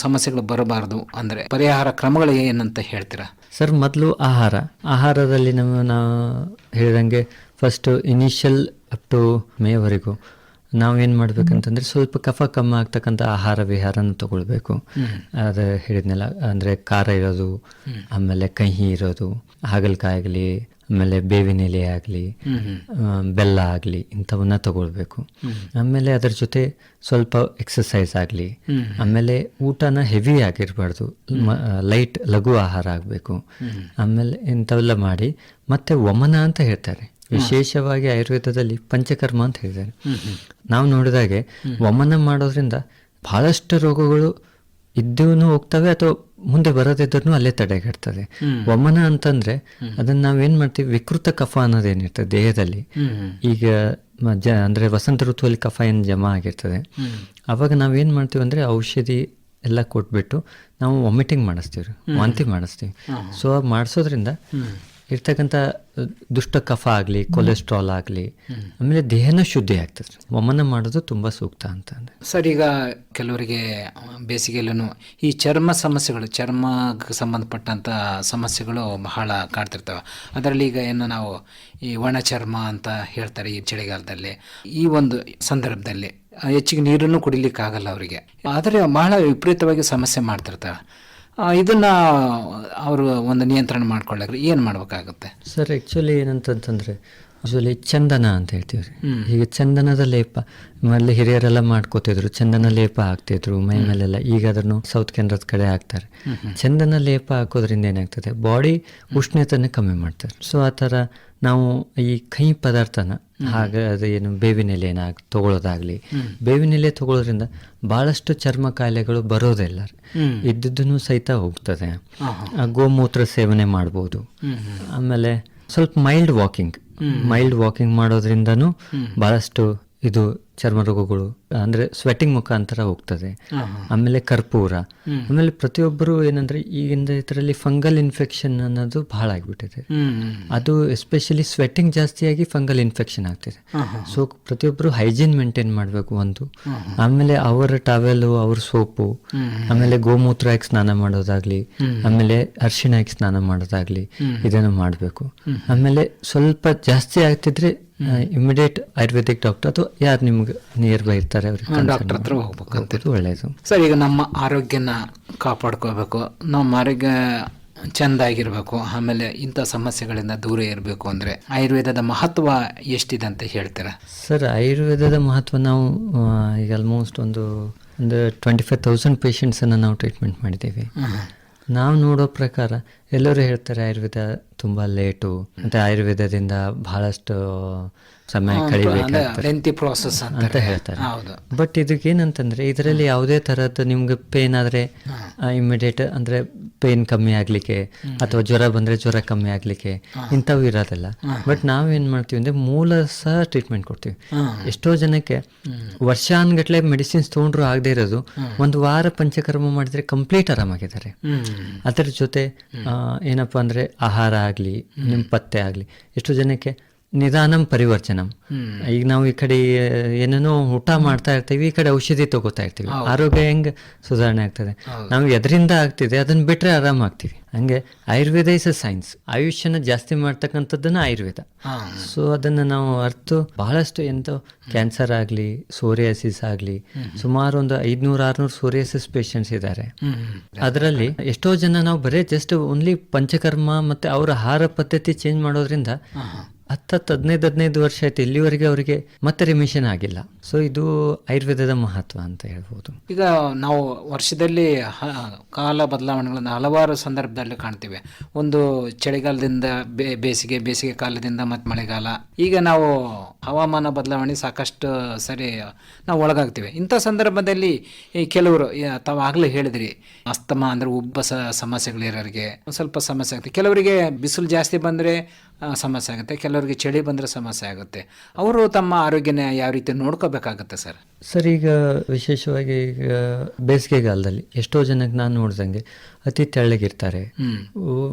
ಸಮಸ್ಯೆಗಳು ಬರಬಾರದು ಅಂದ್ರೆ ಪರಿಹಾರ ಕ್ರಮಗಳು ಏನಂತ ಹೇಳ್ತೀರಾ ಸರ್? ಮೊದಲು ಆಹಾರದಲ್ಲಿ ನಾವು ಹೇಳಿದಂಗೆ ಫಸ್ಟ್ ಇನಿಷಿಯಲ್ ಅಪ್ ಟು ಮೇವರೆಗೂ ನಾವೇನು ಮಾಡ್ಬೇಕಂತಂದ್ರೆ ಸ್ವಲ್ಪ ಕಫ ಕಮ್ಮಿ ಆಗ್ತಕ್ಕಂಥ ಆಹಾರ ವಿಹಾರನ ತಗೊಳ್ಬೇಕು. ಅದು ಹೇಳಿದ್ನಲ್ಲ, ಅಂದರೆ ಖಾರ ಇರೋದು, ಆಮೇಲೆ ಕಹಿ ಇರೋದು, ಹಾಗಲಕಾಯಿ ಆಗಲಿ, ಆಮೇಲೆ ಬೇವಿನ ಎಲೆ ಆಗಲಿ, ಬೆಲ್ಲ ಆಗಲಿ, ಇಂಥವನ್ನ ತಗೊಳ್ಬೇಕು. ಆಮೇಲೆ ಅದರ ಜೊತೆ ಸ್ವಲ್ಪ ಎಕ್ಸಸೈಸ್ ಆಗಲಿ, ಆಮೇಲೆ ಊಟನ ಹೆವಿ ಆಗಿರಬಾರ್ದು, ಲೈಟ್ ಲಘು ಆಹಾರ ಆಗಬೇಕು. ಆಮೇಲೆ ಇಂಥವೆಲ್ಲ ಮಾಡಿ ಮತ್ತೆ ವಮನ ಅಂತ ಹೇಳ್ತಾರೆ. ವಿಶೇಷವಾಗಿ ಆಯುರ್ವೇದದಲ್ಲಿ ಪಂಚಕರ್ಮ ಅಂತ ಹೇಳಿದ್ದಾರೆ. ನಾವು ನೋಡಿದಾಗೆ ವಮನ ಮಾಡೋದ್ರಿಂದ ಬಹಳಷ್ಟು ರೋಗಗಳು ಇದ್ದೂ ಹೋಗ್ತವೆ ಅಥವಾ ಮುಂದೆ ಬರೋದಿದ್ರೂ ಅಲ್ಲೇ ತಡೆಗಟ್ತದೆ. ವಮನ ಅಂತಂದ್ರೆ ಅದನ್ನ ನಾವೇನ್ ಮಾಡ್ತೀವಿ, ವಿಕೃತ ಕಫ ಅನ್ನೋದೇನಿರ್ತದೆ ದೇಹದಲ್ಲಿ. ಈಗ ಅಂದ್ರೆ ವಸಂತ ಋತುವಲ್ಲಿ ಕಫ ಏನು ಜಮಾ ಆಗಿರ್ತದೆ, ಅವಾಗ ನಾವೇನ್ ಮಾಡ್ತೀವಿ ಅಂದ್ರೆ ಔಷಧಿ ಎಲ್ಲ ಕೊಟ್ಬಿಟ್ಟು ನಾವು ವಾಮಿಟಿಂಗ್ ಮಾಡಿಸ್ತೀವಿ, ವಾಂತಿ ಮಾಡಿಸ್ತೀವಿ. ಸೊ ಮಾಡಿಸೋದ್ರಿಂದ ಇರ್ತಕ್ಕಂಥ ದುಷ್ಟ ಕಫ ಆಗಲಿ, ಕೊಲೆಸ್ಟ್ರಾಲ್ ಆಗಲಿ, ಆಮೇಲೆ ದೇಹನ ಶುದ್ಧಿ ಆಗ್ತದೆ. ವಮನ ಮಾಡೋದು ತುಂಬ ಸೂಕ್ತ ಅಂತಂದ್ರೆ. ಸರ್, ಈಗ ಕೆಲವರಿಗೆ ಬೇಸಿಗೆಯಲ್ಲೂ ಈ ಚರ್ಮ ಸಮಸ್ಯೆಗಳು, ಚರ್ಮಕ್ಕೆ ಸಂಬಂಧಪಟ್ಟಂಥ ಸಮಸ್ಯೆಗಳು ಬಹಳ ಕಾಡ್ತಿರ್ತವೆ. ಅದರಲ್ಲಿ ಈಗ ಏನು ನಾವು ಈ ಒಣ ಚರ್ಮ ಅಂತ ಹೇಳ್ತಾರೆ ಈ ಚಳಿಗಾಲದಲ್ಲಿ. ಈ ಒಂದು ಸಂದರ್ಭದಲ್ಲಿ ಹೆಚ್ಚಿಗೆ ನೀರನ್ನು ಕುಡಿಲಿಕ್ಕಾಗಲ್ಲ ಅವರಿಗೆ, ಆದರೆ ಬಹಳ ವಿಪರೀತವಾಗಿ ಸಮಸ್ಯೆ ಮಾಡ್ತಿರ್ತಾರೆ. ಇದನ್ನ ಅವರು ಒಂದು ನಿಯಂತ್ರಣ ಮಾಡ್ಕೊಳ್ಳೋಕೆ ಏನು ಮಾಡ್ಬೇಕಾಗುತ್ತೆ ಸರ್? ಆ್ಯಕ್ಚುಲಿ ಏನಂತಂತಂದರೆ ಯೂಶುವಲಿ ಚಂದನ ಅಂತ ಹೇಳ್ತೀವಿ ರೀ. ಈಗ ಚಂದನದ ಲೇಪ ಮೊದಲು ಹಿರಿಯರೆಲ್ಲ ಮಾಡ್ಕೋತಿದ್ರು, ಚಂದನ ಲೇಪ ಹಾಕ್ತಿದ್ರು ಮೈ ಮೇಲೆಲ್ಲ. ಈಗ ಅದನ್ನು ಸೌತ್ ಕೆನರಾದ ಕಡೆ ಹಾಕ್ತಾರೆ. ಚಂದನ ಲೇಪ ಹಾಕೋದ್ರಿಂದ ಏನಾಗ್ತದೆ, ಬಾಡಿ ಉಷ್ಣತೆಯನ್ನು ಕಮ್ಮಿ ಮಾಡ್ತಾರೆ. ಸೊ ಆ ಥರ ನಾವು ಈ ಕಹಿ ಪದಾರ್ಥನ ಹಾಗೆ ಅದು ಏನು ಬೇವಿನ ಎಲೆನ ತಗೊಳ್ಳೋದಾಗ್ಲಿ, ಬೇವಿನ ಎಲೆ ತಗೊಳ್ಳೋದ್ರಿಂದ ಬಹಳಷ್ಟು ಚರ್ಮ ಕಾಯಿಲೆಗಳು ಬರೋದಿಲ್ಲ, ಇದ್ದದ್ದನ್ನು ಸಹಿತ ಹೋಗ್ತದೆ. ಗೋಮೂತ್ರ ಸೇವನೆ ಮಾಡ್ಬೋದು. ಆಮೇಲೆ ಸ್ವಲ್ಪ ಮೈಲ್ಡ್ ವಾಕಿಂಗ್ ಮಾಡೋದ್ರಿಂದನೂ ಬಹಳಷ್ಟು ಇದು ಚರ್ಮ ರೋಗಗಳು ಅಂದ್ರೆ ಸ್ವೆಟಿಂಗ್ ಮುಖಾಂತರ ಹೋಗ್ತದೆ. ಆಮೇಲೆ ಕರ್ಪೂರ, ಆಮೇಲೆ ಪ್ರತಿಯೊಬ್ಬರು ಏನಂದ್ರೆ ಈಗಿಂದ ಇದರಲ್ಲಿ ಫಂಗಲ್ ಇನ್ಫೆಕ್ಷನ್ ಅನ್ನೋದು ಬಹಳ ಆಗ್ಬಿಟ್ಟಿದೆ. ಅದು ಎಸ್ಪೆಷಲಿ ಸ್ವೆಟಿಂಗ್ ಜಾಸ್ತಿಯಾಗಿ ಫಂಗಲ್ ಇನ್ಫೆಕ್ಷನ್ ಆಗ್ತಿದೆ. ಸೊ ಪ್ರತಿಯೊಬ್ಬರು ಹೈಜೀನ್ ಮೇಂಟೈನ್ ಮಾಡಬೇಕು ಒಂದು. ಆಮೇಲೆ ಅವರ ಟವೆಲು, ಅವ್ರ ಸೋಪು, ಆಮೇಲೆ ಗೋಮೂತ್ರ ಹಾಕಿ ಸ್ನಾನ ಮಾಡೋದಾಗ್ಲಿ, ಆಮೇಲೆ ಅರಿಶಿಣ ಹಾಕಿ ಸ್ನಾನ ಮಾಡೋದಾಗ್ಲಿ, ಇದನ್ನು ಮಾಡಬೇಕು. ಆಮೇಲೆ ಸ್ವಲ್ಪ ಜಾಸ್ತಿ ಆಗ್ತಿದ್ರೆ ಇಮಿಡಿಯೇಟ್ ಆಯುರ್ವೇದಿಕ್ ಡಾಕ್ಟರ್ ಅಥವಾ ಯಾರು ನಿಮ್ಗೆ ನಿಯರ್ ಬೈ ಇರ್ತಾರೆ ಅವ್ರಿಗೆ ಡಾಕ್ಟರ್ ಹತ್ರ ಹೋಗ್ಬೇಕಂತ ಒಳ್ಳೇದು. ಸರ್, ಈಗ ನಮ್ಮ ಆರೋಗ್ಯನ ಕಾಪಾಡ್ಕೋಬೇಕು, ನಮ್ಮ ಆರೋಗ್ಯ ಚೆಂದಾಗಿರ್ಬೇಕು, ಆಮೇಲೆ ಇಂಥ ಸಮಸ್ಯೆಗಳಿಂದ ದೂರ ಇರಬೇಕು ಅಂದರೆ ಆಯುರ್ವೇದದ ಮಹತ್ವ ಎಷ್ಟಿದೆ ಅಂತ ಹೇಳ್ತೀರಾ ಸರ್? ಆಯುರ್ವೇದದ ಮಹತ್ವ ನಾವು ಈಗ ಆಲ್ಮೋಸ್ಟ್ ಒಂದು 25,000 ಪೇಷಂಟ್ಸನ್ನು ನಾವು ಟ್ರೀಟ್ಮೆಂಟ್ ಮಾಡಿದ್ದೀವಿ. ನಾವು ನೋಡೋ ಪ್ರಕಾರ ಎಲ್ಲರೂ ಹೇಳ್ತಾರೆ ಆಯುರ್ವೇದ ತುಂಬ ಲೇಟು, ಮತ್ತು ಆಯುರ್ವೇದದಿಂದ ಬಹಳಷ್ಟು ಸಮಯ ಕಳಿಬೇಕಾಗ್ತದೆ ಅಂತ ಹೇಳ್ತಾರೆ. ಬಟ್ ಇದಕ್ಕೇನಂತಂದ್ರೆ ಇದರಲ್ಲಿ ಯಾವುದೇ ತರದ್ದು ನಿಮ್ಗೆ ಪೇನ್ ಆದರೆ ಇಮಿಡಿಯೇಟ್ ಅಂದ್ರೆ ಪೇನ್ ಕಮ್ಮಿ ಆಗ್ಲಿಕ್ಕೆ ಅಥವಾ ಜ್ವರ ಬಂದ್ರೆ ಜ್ವರ ಕಮ್ಮಿ ಆಗ್ಲಿಕ್ಕೆ ಇಂಥವು ಇರೋದಿಲ್ಲ. ಬಟ್ ನಾವೇನ್ ಮಾಡ್ತೀವಿ ಅಂದ್ರೆ ಮೂಲ ಸಹ ಟ್ರೀಟ್ಮೆಂಟ್ ಕೊಡ್ತೀವಿ. ಎಷ್ಟೋ ಜನಕ್ಕೆ ವರ್ಷಾನ್ಗಟ್ಲೆ ಮೆಡಿಸಿನ್ಸ್ ತಗೊಂಡ್ರು ಆಗದೆ ಇರೋದು ಒಂದು ವಾರ ಪಂಚಕರ್ಮ ಮಾಡಿದ್ರೆ ಕಂಪ್ಲೀಟ್ ಆರಾಮಾಗಿದ್ದಾರೆ. ಅದರ ಜೊತೆ ಏನಪ್ಪಾ ಅಂದ್ರೆ ಆಹಾರ ಆಗ್ಲಿ, ನಿಮ್ ಪತ್ತೆ ಆಗ್ಲಿ, ಎಷ್ಟೋ ಜನಕ್ಕೆ ನಿಧಾನಂ ಪರಿವರ್ತನಂ. ಈಗ ನಾವು ಈ ಕಡೆ ಏನೇನೋ ಊಟ ಮಾಡ್ತಾ ಇರ್ತೀವಿ, ಈ ಕಡೆ ಔಷಧಿ ತಗೋತಾ ಇರ್ತೀವಿ, ಆರೋಗ್ಯ ಹೆಂಗ್ ಸುಧಾರಣೆ ಆಗ್ತದೆ. ನಾವು ಎದರಿಂದ ಆಗ್ತಿದೆ ಅದನ್ನ ಬಿಟ್ರೆ ಆರಾಮ ಆಗ್ತೀವಿ. ಹಂಗೆ ಆಯುರ್ವೇದ ಇಸ್ ಅ ಸೈನ್ಸ್. ಆಯುಷ್ಯನ ಜಾಸ್ತಿ ಮಾಡ್ತಕ್ಕಂಥದ್ದನ್ನ ಆಯುರ್ವೇದ. ಸೊ ಅದನ್ನ ನಾವು ಅರ್ಥ ಬಹಳಷ್ಟು ಎಂತ ಕ್ಯಾನ್ಸರ್ ಆಗ್ಲಿ, ಸೋರಿಯಾಸಿಸ್ ಆಗ್ಲಿ, ಸುಮಾರು ಒಂದು 500-600 ಸೋರಿಯಾಸಿಸ್ ಪೇಷಂಟ್ಸ್ ಇದ್ದಾರೆ. ಅದರಲ್ಲಿ ಎಷ್ಟೋ ಜನ ನಾವು ಬರೀ ಜಸ್ಟ್ ಓನ್ಲಿ ಪಂಚಕರ್ಮ ಮತ್ತೆ ಅವರ ಆಹಾರ ಪದ್ಧತಿ ಚೇಂಜ್ ಮಾಡೋದ್ರಿಂದ 10-15 ವರ್ಷ ಆಯ್ತು, ಇಲ್ಲಿವರೆಗೆ ಅವರಿಗೆ ಮತ್ತೆ ರಿಮಿಷನ್ ಆಗಿಲ್ಲ. ಸೊ ಇದು ಆಯುರ್ವೇದದ ಮಹತ್ವ ಅಂತ ಹೇಳ್ಬೋದು. ಈಗ ನಾವು ವರ್ಷದಲ್ಲಿ ಕಾಲ ಬದಲಾವಣೆಗಳನ್ನು ಹಲವಾರು ಸಂದರ್ಭದಲ್ಲಿ ಅಲ್ಲೂ ಕಾಣ್ತೀವಿ. ಒಂದು ಚಳಿಗಾಲದಿಂದ ಬೇಸಿಗೆ, ಬೇಸಿಗೆ ಕಾಲದಿಂದ ಮತ್ತು ಮಳೆಗಾಲ. ಈಗ ನಾವು ಹವಾಮಾನ ಬದಲಾವಣೆ ಸಾಕಷ್ಟು ಸರಿ ನಾವು ಒಳಗಾಗ್ತೀವಿ. ಇಂಥ ಸಂದರ್ಭದಲ್ಲಿ ಈ ಕೆಲವರು ತಾವು ಆಗಲೇ ಹೇಳಿದ್ರಿ, ಅಸ್ತಮ ಅಂದರೆ ಉಬ್ಬಸ ಸಮಸ್ಯೆಗಳಿರೋರಿಗೆ ಸ್ವಲ್ಪ ಸಮಸ್ಯೆ ಆಗುತ್ತೆ. ಕೆಲವರಿಗೆ ಬಿಸಿಲು ಜಾಸ್ತಿ ಬಂದರೆ ಸಮಸ್ಯೆ ಆಗುತ್ತೆ, ಕೆಲವರಿಗೆ ಚಳಿ ಬಂದರೆ ಸಮಸ್ಯೆ ಆಗುತ್ತೆ. ಅವರು ತಮ್ಮ ಆರೋಗ್ಯನ ಯಾವ ರೀತಿ ನೋಡ್ಕೋಬೇಕಾಗುತ್ತೆ ಸರ್? ಸರ್, ಈಗ ವಿಶೇಷವಾಗಿ ಈಗ ಬೇಸಿಗೆಗಾಲದಲ್ಲಿ ಎಷ್ಟೋ ಜನಕ್ಕೆ ನಾನು ನೋಡ್ದಂಗೆ ಅತಿ ತೆಳ್ಳಗಿರ್ತಾರೆ,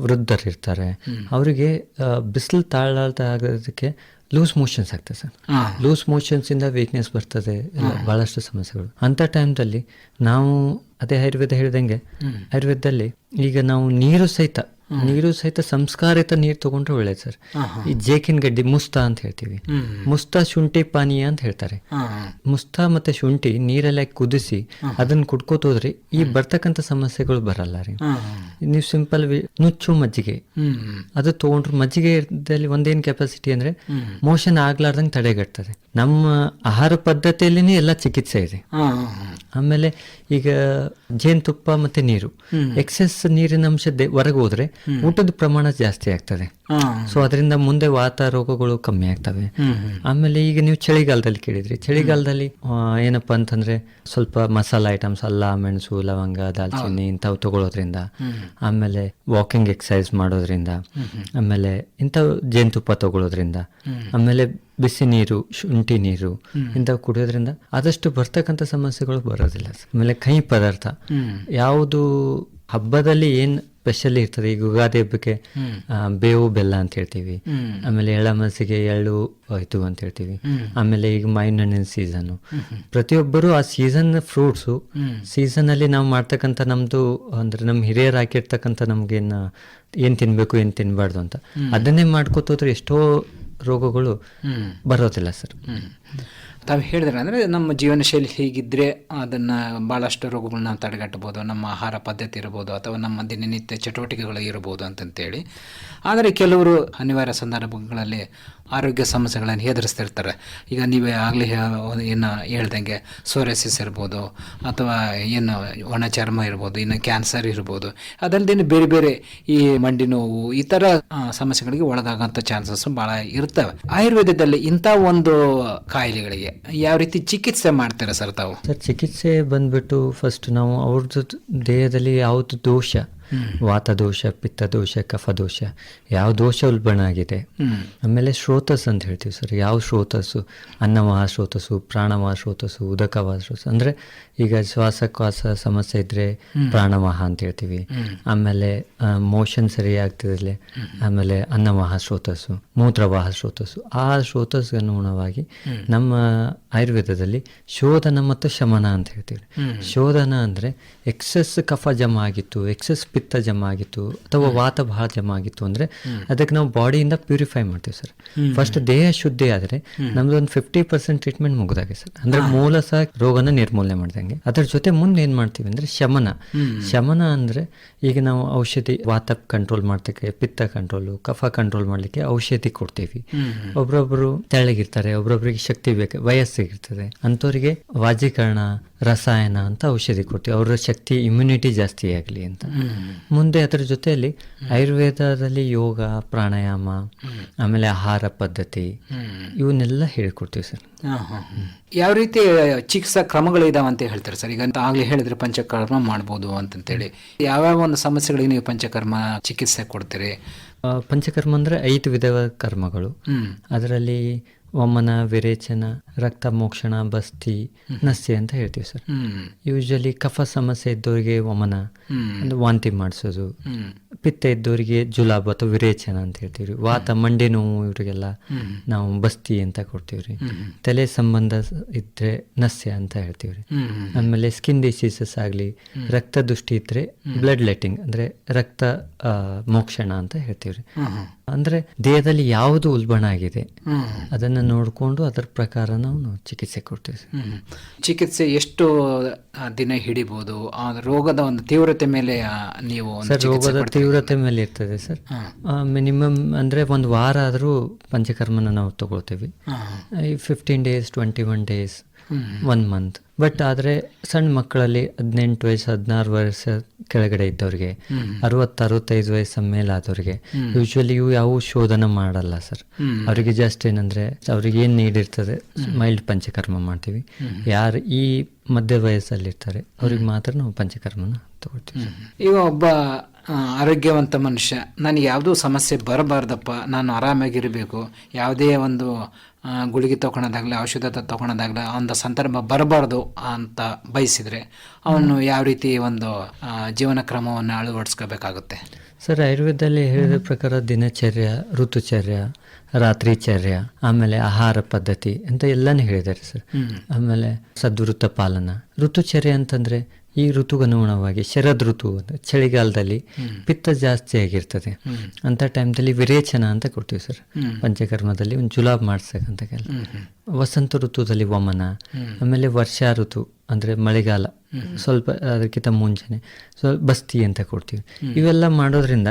ವೃದ್ಧರಿರ್ತಾರೆ. ಅವರಿಗೆ ಬಿಸಿಲು ತಾಳಾಗೋದಕ್ಕೆ ಲೂಸ್ ಮೋಷನ್ಸ್ ಆಗ್ತದೆ ಸರ್. ಲೂಸ್ ಮೋಷನ್ಸಿಂದ ವೀಕ್ನೆಸ್ ಬರ್ತದೆ, ಭಾಳಷ್ಟು ಸಮಸ್ಯೆಗಳು. ಅಂಥ ಟೈಮ್ದಲ್ಲಿ ನಾವು ಅದೇ ಆಯುರ್ವೇದ ಹೇಳಿದಂಗೆ, ಆಯುರ್ವೇದದಲ್ಲಿ ಈಗ ನಾವು ನೀರು ಸಹಿತ ಸಂಸ್ಕಾರಿತ ನೀರು ತಗೊಂಡ್ರೆ ಒಳ್ಳೇದು ಸರ್. ಈ ಜೇಕಿನ ಗಡ್ಡಿ ಮುಸ್ತಾ ಅಂತ ಹೇಳ್ತೀವಿ, ಮುಸ್ತಾ ಶುಂಠಿ ಪಾನೀಯ ಅಂತ ಹೇಳ್ತಾರೆ. ಮುಸ್ತಾ ಮತ್ತೆ ಶುಂಠಿ ನೀರಲ್ಲಿ ಕುದಿಸಿ ಅದನ್ನ ಕುಡ್ಕೋತೋದ್ರಿ ಈ ಬರ್ತಕ್ಕಂಥ ಸಮಸ್ಯೆಗಳು ಬರಲ್ಲ ರೀ. ನೀವು ಸಿಂಪಲ್ ನುಚ್ಚು ಮಜ್ಜಿಗೆ ಅದು ತಗೊಂಡ್ರು, ಮಜ್ಜಿಗೆದಲ್ಲಿ ಒಂದೇನ್ ಕೆಪಾಸಿಟಿ ಅಂದ್ರೆ ಮೋಷನ್ ಆಗ್ಲಾರ್ದಂಗೆ ತಡೆಗಟ್ತದೆ. ನಮ್ಮ ಆಹಾರ ಪದ್ಧತಿಯಲ್ಲಿನೇ ಎಲ್ಲ ಚಿಕಿತ್ಸೆ ಇದೆ. ಆಮೇಲೆ ಈಗ ಜೇನುತುಪ್ಪ ಮತ್ತೆ ನೀರು, ಎಕ್ಸೆಸ್ ನೀರಿನ ಅಂಶ ಹೊರಗೆ ಹೋದ್ರೆ ಊಟದ ಪ್ರಮಾಣ ಜಾಸ್ತಿ ಆಗ್ತದೆ. ಸೊ ಅದರಿಂದ ಮುಂದೆ ವಾತ ರೋಗಗಳು ಕಮ್ಮಿ ಆಗ್ತವೆ. ಆಮೇಲೆ ಈಗ ನೀವು ಚಳಿಗಾಲದಲ್ಲಿ ಕೇಳಿದ್ರಿ, ಚಳಿಗಾಲದಲ್ಲಿ ಏನಪ್ಪಾ ಅಂತಂದ್ರೆ ಸ್ವಲ್ಪ ಮಸಾಲ ಐಟಮ್ಸ್, ಅಲ್ಲ, ಮೆಣಸು, ಲವಂಗ, ದಾಲ್ಚಿನ್ನಿ ಇಂಥವು ತಗೊಳ್ಳೋದ್ರಿಂದ, ಆಮೇಲೆ ವಾಕಿಂಗ್ ಎಕ್ಸಸೈಸ್ ಮಾಡೋದ್ರಿಂದ, ಆಮೇಲೆ ಇಂಥವು ಜೇನುತುಪ್ಪ ತಗೊಳ್ಳೋದ್ರಿಂದ, ಆಮೇಲೆ ಬಿಸಿ ನೀರು, ಶುಂಠಿ ನೀರು ಇಂಥವು ಕುಡಿಯೋದ್ರಿಂದ ಆದಷ್ಟು ಬರ್ತಕ್ಕಂಥ ಸಮಸ್ಯೆಗಳು ಬರೋದಿಲ್ಲ. ಆಮೇಲೆ ಕಹಿ ಪದಾರ್ಥ ಯಾವುದು ಹಬ್ಬದಲ್ಲಿ ಏನ್ ಸ್ಪೆಷಲಿ ಇರ್ತದೆ, ಈಗ ಯುಗಾದಿ ಹಬ್ಬಕ್ಕೆ ಬೇವು ಬೆಲ್ಲ ಅಂತ ಹೇಳ್ತೀವಿ, ಆಮೇಲೆ ಎಳ್ಳಮಸಿಗೆ ಎಳ್ಳು ಆಯ್ತು ಅಂತ ಹೇಳ್ತೀವಿ. ಆಮೇಲೆ ಈಗ ಮಾವಿನ ಹಣ್ಣಿನ ಸೀಸನ್, ಪ್ರತಿಯೊಬ್ಬರು ಆ ಸೀಸನ್ ಫ್ರೂಟ್ಸು ಸೀಸನ್ ಅಲ್ಲಿ ನಾವು ಮಾಡ್ತಕ್ಕಂಥ ನಮ್ದು ಅಂದ್ರೆ ನಮ್ ಹಿರಿಯರು ಹಾಕಿರ್ತಕ್ಕಂಥ ನಮ್ಗೇನು ಏನ್ ತಿನ್ಬೇಕು ಏನ್ ತಿನ್ಬಾರ್ದು ಅಂತ ಅದನ್ನೇ ಮಾಡ್ಕೋತೋದ್ರೆ ಎಷ್ಟೋ ರೋಗಗಳು ಬರೋದಿಲ್ಲ ಸರ್. ತಾವು ಹೇಳಿದ್ರೆ ಅಂದರೆ ನಮ್ಮ ಜೀವನ ಶೈಲಿ ಹೀಗಿದ್ದರೆ ಅದನ್ನು ಭಾಳಷ್ಟು ರೋಗಗಳನ್ನ ತಡೆಗಟ್ಟಬೋದು, ನಮ್ಮ ಆಹಾರ ಪದ್ಧತಿ ಇರ್ಬೋದು ಅಥವಾ ನಮ್ಮ ದಿನನಿತ್ಯ ಚಟುವಟಿಕೆಗಳು ಇರ್ಬೋದು ಅಂತಂತೇಳಿ. ಆದರೆ ಕೆಲವರು ಅನಿವಾರ್ಯ ಸಂದರ್ಭಗಳಲ್ಲಿ ಆರೋಗ್ಯ ಸಮಸ್ಯೆಗಳನ್ನು ಎದುರಿಸ್ತಿರ್ತಾರೆ. ಈಗ ನೀವೇ ಆಗಲೇ ಏನು ಹೇಳ್ದಂಗೆ ಸೋರೆಸಿಸ್ ಇರ್ಬೋದು, ಅಥವಾ ಏನು ಒಣ ಚರ್ಮ ಇರ್ಬೋದು, ಇನ್ನು ಕ್ಯಾನ್ಸರ್ ಇರ್ಬೋದು, ಅದಲ್ಲದೆ ಬೇರೆ ಬೇರೆ ಈ ಮಂಡಿ ನೋವು ಈ ಥರ ಸಮಸ್ಯೆಗಳಿಗೆ ಒಳಗಾಗೋಂಥ ಚಾನ್ಸಸ್ ಭಾಳ ಇರ್ತವೆ. ಆಯುರ್ವೇದದಲ್ಲಿ ಇಂಥ ಒಂದು ಕಾಯಿಲೆಗಳಿಗೆ ಯಾವ ರೀತಿ ಚಿಕಿತ್ಸೆ ಮಾಡ್ತಾರೆ ಸರ್ ತಾವು? ಸರ್, ಚಿಕಿತ್ಸೆ ಬಂದ್ಬಿಟ್ಟು ಫಸ್ಟ್ ನಾವು ಅವ್ರದ್ದು ದೇಹದಲ್ಲಿ ಯಾವುದು ದೋಷ, ವಾತ ದೋಷ, ಪಿತ್ತ ದೋಷ, ಕಫ ದೋಷ, ಯಾವ ದೋಷ ಉಲ್ಬಣ ಆಗಿದೆ, ಆಮೇಲೆ ಶ್ರೋತಸ್ ಅಂತ ಹೇಳ್ತೀವಿ ಸರ್. ಯಾವ ಶ್ರೋತಸ್ಸು, ಅನ್ನವಾಹ ಶ್ರೋತಸ್ಸು, ಪ್ರಾಣವಾಹ ಶ್ರೋತಸ್ಸು, ಉದಕವಾಹ ಶ್ರೋತಸ್ಸು, ಅಂದ್ರೆ ಈಗ ಶ್ವಾಸಕೋಶ ಸಮಸ್ಯೆ ಇದ್ರೆ ಪ್ರಾಣವಾಹ ಅಂತ ಹೇಳ್ತೀವಿ. ಆಮೇಲೆ ಮೋಷನ್ ಸರಿ ಆಗ್ತಿದ್ರೆ ಆಮೇಲೆ ಅನ್ನವಾಹ ಶ್ರೋತಸ್ಸು, ಮೂತ್ರವಾಹ ಶ್ರೋತಸ್ಸು. ಆ ಶ್ರೋತಸ್ಗೆ ಅನುಗುಣವಾಗಿ ನಮ್ಮ ಆಯುರ್ವೇದದಲ್ಲಿ ಶೋಧನ ಮತ್ತು ಶಮನ ಅಂತ ಹೇಳ್ತೀವಿ. ಶೋಧನ ಅಂದ್ರೆ ಎಕ್ಸೆಸ್ ಕಫ ಜಮಾ ಆಗಿತ್ತು, ಎಕ್ಸೆಸ್ ಪಿತ್ತ ಜಮಾ ಆಗಿತ್ತು, ಅಥವಾ ವಾತ ಬಹಳ ಜಮಾ ಆಗಿತ್ತು ಅಂದ್ರೆ ಅದಕ್ಕೆ ನಾವು ಬಾಡಿಯಿಂದ ಪ್ಯೂರಿಫೈ ಮಾಡ್ತೀವಿ ಸರ್. ಫಸ್ಟ್ ದೇಹ ಶುದ್ಧಿ ಆದ್ರೆ ನಮ್ದು ಒಂದು 50% ಟ್ರೀಟ್ಮೆಂಟ್ ಮುಗಿದಾಗೆ ಸರ್. ಅಂದ್ರೆ ಮೂಲ ಸಹ ರೋಗನ ನಿರ್ಮೂಲನೆ ಮಾಡ್ದಂಗೆ. ಅದ್ರ ಜೊತೆ ಮುಂದೆ ಏನ್ ಮಾಡ್ತೀವಿ ಅಂದ್ರೆ ಶಮನ ಅಂದ್ರೆ ಈಗ ನಾವು ಔಷಧಿ, ವಾತ ಕಂಟ್ರೋಲ್ ಮಾಡ್ಲಿಕ್ಕೆ, ಪಿತ್ತ ಕಂಟ್ರೋಲ್, ಕಫ ಕಂಟ್ರೋಲ್ ಮಾಡ್ಲಿಕ್ಕೆ ಔಷಧಿ ಕೊಡ್ತೀವಿ. ಒಬ್ರೊಬ್ರು ತೆಳ್ಳಗಿರ್ತಾರೆ, ಒಬ್ರೊಬ್ರಿಗೆ ಶಕ್ತಿ ಬೇಕು, ವಯಸ್ಸಿಗಿರ್ತದೆ, ಅಂಥವ್ರಿಗೆ ವಾಜೀಕರಣ, ರಸಾಯನ ಅಂತ ಔಷಧಿ ಕೊಡ್ತೀವಿ, ಅವರ ಶಕ್ತಿ, ಇಮ್ಯುನಿಟಿ ಜಾಸ್ತಿ ಆಗಲಿ ಅಂತ. ಮುಂದೆ ಅದರ ಜೊತೆಯಲ್ಲಿ ಆಯುರ್ವೇದದಲ್ಲಿ ಯೋಗ, ಪ್ರಾಣಾಯಾಮ, ಆಮೇಲೆ ಆಹಾರ ಪದ್ಧತಿ ಇವನ್ನೆಲ್ಲ ಹೇಳಿಕೊಡ್ತೀವಿ ಸರ್. ಯಾವ ರೀತಿ ಚಿಕಿತ್ಸಾ ಕ್ರಮಗಳು ಇದಾವೆ ಅಂತ ಹೇಳ್ತಾರೆ ಸರ್? ಈಗ ಆಗ್ಲೇ ಹೇಳಿದ್ರೆ ಪಂಚಕರ್ಮ ಮಾಡ್ಬೋದು ಅಂತಂತೇಳಿ, ಯಾವ್ಯಾವ ಒಂದು ಸಮಸ್ಯೆಗಳಿಗೆ ನೀವು ಪಂಚಕರ್ಮ ಚಿಕಿತ್ಸೆ ಕೊಡ್ತೀರಿ? ಪಂಚಕರ್ಮ ಅಂದ್ರೆ 5 ವಿಧದ ಕರ್ಮಗಳು. ಅದರಲ್ಲಿ ವಮನ, ವಿರೇಚನ, ರಕ್ತ ಮೋಕ್ಷಣ, ಬಸ್ತಿ, ನಸ್ಯ ಅಂತ ಹೇಳ್ತೀವಿ ಸರ್. ಯೂಶಲಿ ಕಫ ಸಮಸ್ಯೆ ಇದ್ದವರಿಗೆ ವಮನ ಅಂದ್ರೆ ವಾಂತಿ ಮಾಡಿಸೋದು, ಪಿತ್ತ ಇದ್ದವರಿಗೆ ಜುಲಾಬ್ ಅಥವಾ ವಿರೇಚನ ಅಂತ ಹೇಳ್ತೀವಿ. ವಾತ, ಮಂಡಿ ನೋವು ಇವರಿಗೆಲ್ಲ ನಾವು ಬಸ್ತಿ ಅಂತ ಕೊಡ್ತೀವ್ರಿ. ತಲೆ ಸಂಬಂಧ ಇದ್ರೆ ನಸ್ಯ ಅಂತ ಹೇಳ್ತೀವ್ರಿ. ಆಮೇಲೆ ಸ್ಕಿನ್ ಡಿಸೀಸಸ್ ಆಗ್ಲಿ, ರಕ್ತ ದುಷ್ಟಿ ಇದ್ರೆ ಬ್ಲಡ್ ಲೆಟ್ಟಿಂಗ್ ಅಂದ್ರೆ ರಕ್ತ ಮೋಕ್ಷಣ ಅಂತ ಹೇಳ್ತೀವ್ರಿ. ಅಂದ್ರೆ ದೇಹದಲ್ಲಿ ಯಾವುದು ಉಲ್ಬಣ ಆಗಿದೆ ಅದನ್ನ ನೋಡ್ಕೊಂಡು ಅದರ ಪ್ರಕಾರ ನಾವು ಚಿಕಿತ್ಸೆ ಕೊಡ್ತೀವಿ. ಚಿಕಿತ್ಸೆ ಎಷ್ಟು ದಿನ ಹಿಡಿಬಹುದು? ಆ ರೋಗದ ಒಂದು ತೀವ್ರತೆ ಮೇಲೆ ನೀವು ರೋಗದ ತೀವ್ರತೆ ಮೇಲೆ ಇರ್ತದೆ ಸರ್. ಮಿನಿಮಮ್ ಅಂದ್ರೆ 1 ವಾರ ಆದ್ರೂ ಪಂಚಕರ್ಮನ ನಾವು ತಗೊಳ್ತೀವಿ. 15 days, 21 days 1 ಮಂತ್. ಬಟ್ ಆದರೆ ಸಣ್ಣ ಮಕ್ಕಳಲ್ಲಿ 18 ವಯಸ್ಸು 16 ವರ್ಷ ಕೆಳಗಡೆ ಇದ್ದವ್ರಿಗೆ, 60-65 ವಯಸ್ಸ ಮೇಲಾದವ್ರಿಗೆ ಯೂಶ್ವಲಿ ಇವು ಯಾವ ಶೋಧನ ಮಾಡಲ್ಲ ಸರ್. ಅವರಿಗೆ ಜಸ್ಟ್ ಏನಂದ್ರೆ ಅವ್ರಿಗೆ ಏನು ನೀಡ್ ಇರ್ತದೆ ಮೈಲ್ಡ್ ಪಂಚಕರ್ಮ ಮಾಡ್ತೀವಿ. ಯಾರು ಈ ಮಧ್ಯ ವಯಸ್ಸಲ್ಲಿರ್ತಾರೆ ಅವ್ರಿಗೆ ಮಾತ್ರ ನಾವು ಪಂಚಕರ್ಮನ ತಗೊಳ್ತೀವಿ. ಈಗ ಒಬ್ಬ ಆರೋಗ್ಯವಂತ ಮನುಷ್ಯ ನನಗೆ ಯಾವುದೂ ಸಮಸ್ಯೆ ಬರಬಾರ್ದಪ್ಪ, ನಾನು ಆರಾಮಾಗಿರಬೇಕು, ಯಾವುದೇ ಒಂದು ಗುಳಿಗೆ ತೊಗೊಳೋದಾಗಲಿ ಔಷಧ ತೊಗೊಳೋದಾಗಲಿ ಒಂದು ಸಂದರ್ಭ ಬರಬಾರ್ದು ಅಂತ ಬಯಸಿದರೆ ಅವನು ಯಾವ ರೀತಿ ಒಂದು ಜೀವನ ಕ್ರಮವನ್ನು ಅಳವಡಿಸ್ಕೋಬೇಕಾಗುತ್ತೆ? ಸರ್, ಆಯುರ್ವೇದದಲ್ಲಿ ಹೇಳಿದ ಪ್ರಕಾರ ದಿನಚರ್ಯ, ಋತುಚರ್ಯ, ರಾತ್ರಿಚರ್ಯ, ಆಮೇಲೆ ಆಹಾರ ಪದ್ಧತಿ ಅಂತ ಎಲ್ಲಾನು ಹೇಳಿದ್ದಾರೆ ಸರ್. ಆಮೇಲೆ ಸದ್ವೃತ್ತ ಪಾಲನ. ಋತುಚರ್ಯ ಅಂತಂದ್ರೆ ಈ ಋತುಗನುಗುಣವಾಗಿ ಶರದ್ ಋತು ಚಳಿಗಾಲದಲ್ಲಿ ಪಿತ್ತ ಜಾಸ್ತಿ ಆಗಿರ್ತದೆ ಅಂತ ಟೈಮ್ದಲ್ಲಿ ವಿರೇಚನ ಅಂತ ಕೊಡ್ತೀವಿ ಸರ್. ಪಂಚಕರ್ಮದಲ್ಲಿ ಒಂದು ಜುಲಾಬ್ ಮಾಡ್ಸಕ್ಕಂತ ಕೆಲ. ವಸಂತ ಋತುದಲ್ಲಿ ವಮನ, ಆಮೇಲೆ ವರ್ಷಾ ಋತು ಅಂದ್ರೆ ಮಳೆಗಾಲ ಸ್ವಲ್ಪ ಅದಕ್ಕಿಂತ ಮುಂಚೆನೆ ಬಸ್ತಿ ಅಂತ ಕೊಡ್ತೀವಿ. ಇವೆಲ್ಲ ಮಾಡೋದ್ರಿಂದ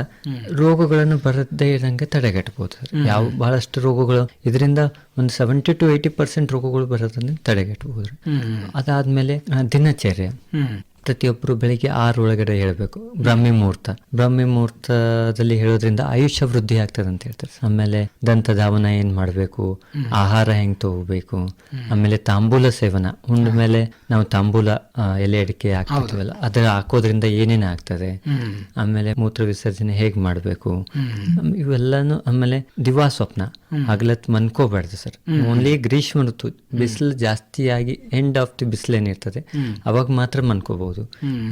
ರೋಗಗಳನ್ನು ಬರದೇ ಇರಂಗೆ ತಡೆಗಟ್ಟಬಹುದು ಸರ್. ಬಹಳಷ್ಟು ರೋಗಗಳು ಇದರಿಂದ ಒಂದು 70-80% ರೋಗಗಳು ಬರೋದನ್ನ ತಡೆಗಟ್ಟಬಹುದು. ಅದಾದ್ಮೇಲೆ ದಿನಚರ್ಯ, ಪ್ರತಿಯೊಬ್ಬರು ಬೆಳಿಗ್ಗೆ 6 ಒಳಗಡೆ ಹೇಳಬೇಕು. ಬ್ರಾಹ್ಮಿ ಮುಹೂರ್ತದಲ್ಲಿ ಹೇಳೋದ್ರಿಂದ ಆಯುಷ್ಯ ವೃದ್ಧಿ ಆಗ್ತದೆ ಅಂತ ಹೇಳ್ತಾರೆ. ಆಮೇಲೆ ದಂತಧಾವನ ಏನ್ ಮಾಡಬೇಕು, ಆಹಾರ ಹೆಂಗ್ ತಗೋಬೇಕು, ಆಮೇಲೆ ತಾಂಬೂಲ ಸೇವನ, ಉಂಡ ಮೇಲೆ ನಾವು ತಾಂಬೂಲ ಎಲೆ ಅಡಿಕೆ ಹಾಕ್ತಿವಲ್ಲ ಅದ್ರ ಹಾಕೋದ್ರಿಂದ ಏನೇನ್ ಆಗ್ತದೆ, ಆಮೇಲೆ ಮೂತ್ರ ವಿಸರ್ಜನೆ ಹೇಗ್ ಮಾಡಬೇಕು ಇವೆಲ್ಲಾನು. ಆಮೇಲೆ ದಿವಾ ಸ್ವಪ್ನ, ಹಗಲತ್ ಮನ್ಕೋಬಾರ್ದು ಸರ್. ಓನ್ಲಿ ಗ್ರೀಷ್ಮ ಋತು ಬಿಸಿಲು ಜಾಸ್ತಿಯಾಗಿ ಎಂಡ್ ಆಫ್ ದಿ ಬಿಸಿಲು ಏನಿರ್ತದೆ ಅವಾಗ ಮಾತ್ರ ಮನ್ಕೋಬಹುದು.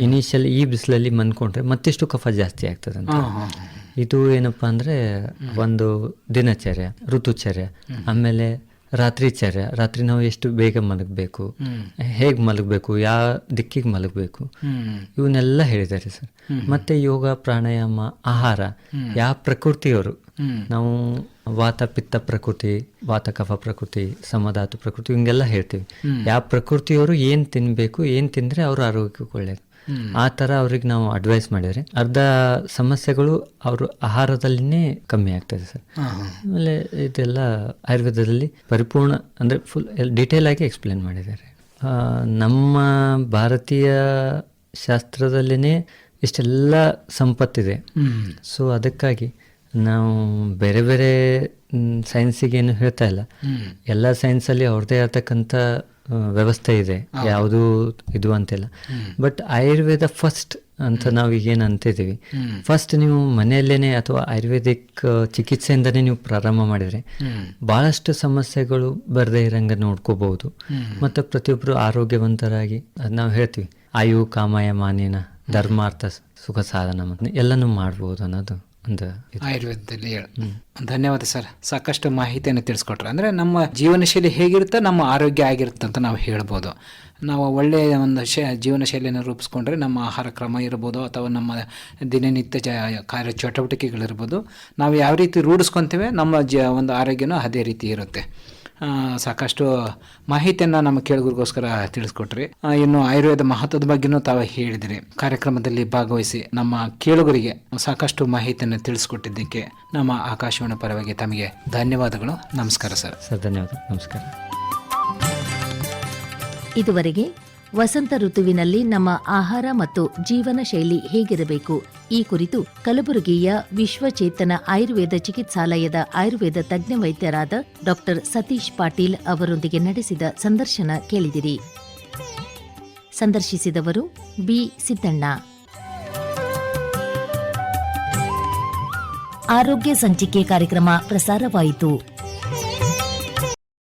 ಇನಿಷಿಯಲ್ ಈ ಬಿಸಿಲಲ್ಲಿ ಮನ್ಕೊಂಡ್ರೆ ಮತ್ತಿಷ್ಟು ಕಫ ಜಾಸ್ತಿ ಆಗ್ತದೆ ಅಂತ. ಇದು ಏನಪ್ಪಾ ಅಂದ್ರೆ ಒಂದು ದಿನಚರ್ಯ, ಋತುಚರ್ಯ. ಆಮೇಲೆ ರಾತ್ರಿಚರ್ಯ, ರಾತ್ರಿ ನಾವು ಎಷ್ಟು ಬೇಗ ಮಲಗಬೇಕು, ಹೇಗ್ ಮಲಗಬೇಕು, ಯಾವ ದಿಕ್ಕಿಗೆ ಮಲಗಬೇಕು, ಇವನ್ನೆಲ್ಲ ಹೇಳಿದ್ದಾರೆ ಸರ್. ಮತ್ತೆ ಯೋಗ, ಪ್ರಾಣಾಯಾಮ, ಆಹಾರ, ಯಾವ ಪ್ರಕೃತಿಯವರು ನಾವು ವಾತ ಪಿತ್ತ ಪ್ರಕೃತಿ, ವಾತ ಕಫ ಪ್ರಕೃತಿ, ಸಮಧಾತು ಪ್ರಕೃತಿ ಹಿಂಗೆಲ್ಲ ಹೇಳ್ತೀವಿ. ಯಾವ ಪ್ರಕೃತಿಯವರು ಏನ್ ತಿನ್ಬೇಕು, ಏನ್ ತಿಂದ್ರೆ ಅವ್ರ ಆರೋಗ್ಯಕ್ಕೆ ಒಳ್ಳೇದು, ಆ ತರ ಅವ್ರಿಗೆ ನಾವು ಅಡ್ವೈಸ್ ಮಾಡಿದ್ರೆ ಅರ್ಧ ಸಮಸ್ಯೆಗಳು ಅವ್ರ ಆಹಾರದಲ್ಲಿನೇ ಕಮ್ಮಿ ಆಗ್ತದೆ ಸರ್. ಆಮೇಲೆ ಇದೆಲ್ಲ ಆಯುರ್ವೇದದಲ್ಲಿ ಪರಿಪೂರ್ಣ ಅಂದ್ರೆ ಫುಲ್ ಡೀಟೇಲ್ ಆಗಿ ಎಕ್ಸ್ಪ್ಲೇನ್ ಮಾಡಿದ್ದಾರೆ. ನಮ್ಮ ಭಾರತೀಯ ಶಾಸ್ತ್ರದಲ್ಲಿನೇ ಇಷ್ಟೆಲ್ಲ ಸಂಪತ್ತಿದೆ. ಸೊ ಅದಕ್ಕಾಗಿ ನಾವು ಬೇರೆ ಬೇರೆ ಸೈನ್ಸಿಗೇನು ಹೇಳ್ತಾ ಇಲ್ಲ. ಎಲ್ಲ ಸೈನ್ಸಲ್ಲಿ ಅವ್ರದ್ದೇ ಇರತಕ್ಕಂಥ ವ್ಯವಸ್ಥೆ ಇದೆ, ಯಾವುದು ಇದು ಅಂತಿಲ್ಲ. ಬಟ್ ಆಯುರ್ವೇದ ಫಸ್ಟ್ ಅಂತ ನಾವು ಈಗೇನು ಅಂತಿದ್ದೀವಿ, ಫಸ್ಟ್ ನೀವು ಮನೆಯಲ್ಲೇನೆ ಅಥವಾ ಆಯುರ್ವೇದಿಕ್ ಚಿಕಿತ್ಸೆಯಿಂದನೇ ನೀವು ಪ್ರಾರಂಭ ಮಾಡಿದ್ರೆ ಬಹಳಷ್ಟು ಸಮಸ್ಯೆಗಳು ಬರದೇ ಇರಂಗ ನೋಡ್ಕೋಬಹುದು. ಮತ್ತು ಪ್ರತಿಯೊಬ್ಬರು ಆರೋಗ್ಯವಂತರಾಗಿ ನಾವು ಹೇಳ್ತೀವಿ ಆಯು ಕಾಮಾಯ ಮಾನೇನ ಧರ್ಮಾರ್ಥ ಸುಖ ಸಾಧನ ಎಲ್ಲನೂ ಮಾಡ್ಬೋದು ಅನ್ನೋದು ಒಂದು ಆಯುರ್ವೇದದಲ್ಲಿ ಧನ್ಯವಾದ ಸರ್. ಸಾಕಷ್ಟು ಮಾಹಿತಿಯನ್ನು ತಿಳಿಸ್ಕೊಟ್ರೆ ಅಂದರೆ ನಮ್ಮ ಜೀವನ ಶೈಲಿ ಹೇಗಿರುತ್ತೆ, ನಮ್ಮ ಆರೋಗ್ಯ ಆಗಿರುತ್ತೆ ಅಂತ ನಾವು ಹೇಳ್ಬೋದು. ನಾವು ಒಳ್ಳೆಯ ಒಂದು ಜೀವನ ಶೈಲಿಯನ್ನು ರೂಪಿಸ್ಕೊಂಡ್ರೆ ನಮ್ಮ ಆಹಾರ ಕ್ರಮ ಇರ್ಬೋದು ಅಥವಾ ನಮ್ಮ ದಿನನಿತ್ಯ ಕಾರ್ಯ ಚಟುವಟಿಕೆಗಳಿರ್ಬೋದು, ನಾವು ಯಾವ ರೀತಿ ರೂಢಿಸ್ಕೊತೀವಿ ನಮ್ಮ ಒಂದು ಆರೋಗ್ಯನೂ ಅದೇ ರೀತಿ ಇರುತ್ತೆ. ಸಾಕಷ್ಟು ಮಾಹಿತಿಯನ್ನು ನಮ್ಮ ಕೇಳುಗರಿಗೋಸ್ಕರ ತಿಳಿಸ್ಕೊಟ್ರಿ. ಇನ್ನು ಆಯುರ್ವೇದ ಮಹತ್ವದ ಬಗ್ಗೆನೂ ತಾವು ಹೇಳಿದ್ರಿ. ಕಾರ್ಯಕ್ರಮದಲ್ಲಿ ಭಾಗವಹಿಸಿ ನಮ್ಮ ಕೇಳುಗರಿಗೆ ಸಾಕಷ್ಟು ಮಾಹಿತಿಯನ್ನು ತಿಳಿಸ್ಕೊಟ್ಟಿದ್ದಕ್ಕೆ ನಮ್ಮ ಆಕಾಶವಾಣಿ ಪರವಾಗಿ ತಮಗೆ ಧನ್ಯವಾದಗಳು. ನಮಸ್ಕಾರ ಸರ್. ಧನ್ಯವಾದ, ನಮಸ್ಕಾರ. ಇದುವರೆಗೆ ವಸಂತ ಋತುವಿನಲ್ಲಿ ನಮ್ಮ ಆಹಾರ ಮತ್ತು ಜೀವನ ಶೈಲಿ ಹೇಗಿರಬೇಕು ಈ ಕುರಿತು ಕಲಬುರಗಿಯ ವಿಶ್ವಚೇತನ ಆಯುರ್ವೇದ ಚಿಕಿತ್ಸಾಲಯದ ಆಯುರ್ವೇದ ತಜ್ಞ ವೈದ್ಯರಾದ ಡಾಕ್ಟರ್ ಸತೀಶ್ ಪಾಟೀಲ್ ಅವರೊಂದಿಗೆ ನಡೆಸಿದ ಸಂದರ್ಶನ ಕೇಳಿದಿರಿ. ಸಂದರ್ಶಿಸಿದವರು ಬಿ ಸಿದ್ದಣ್ಣ. ಆರೋಗ್ಯ ಸಂಚಿಕೆ ಕಾರ್ಯಕ್ರಮ ಪ್ರಸಾರವಾಯಿತು.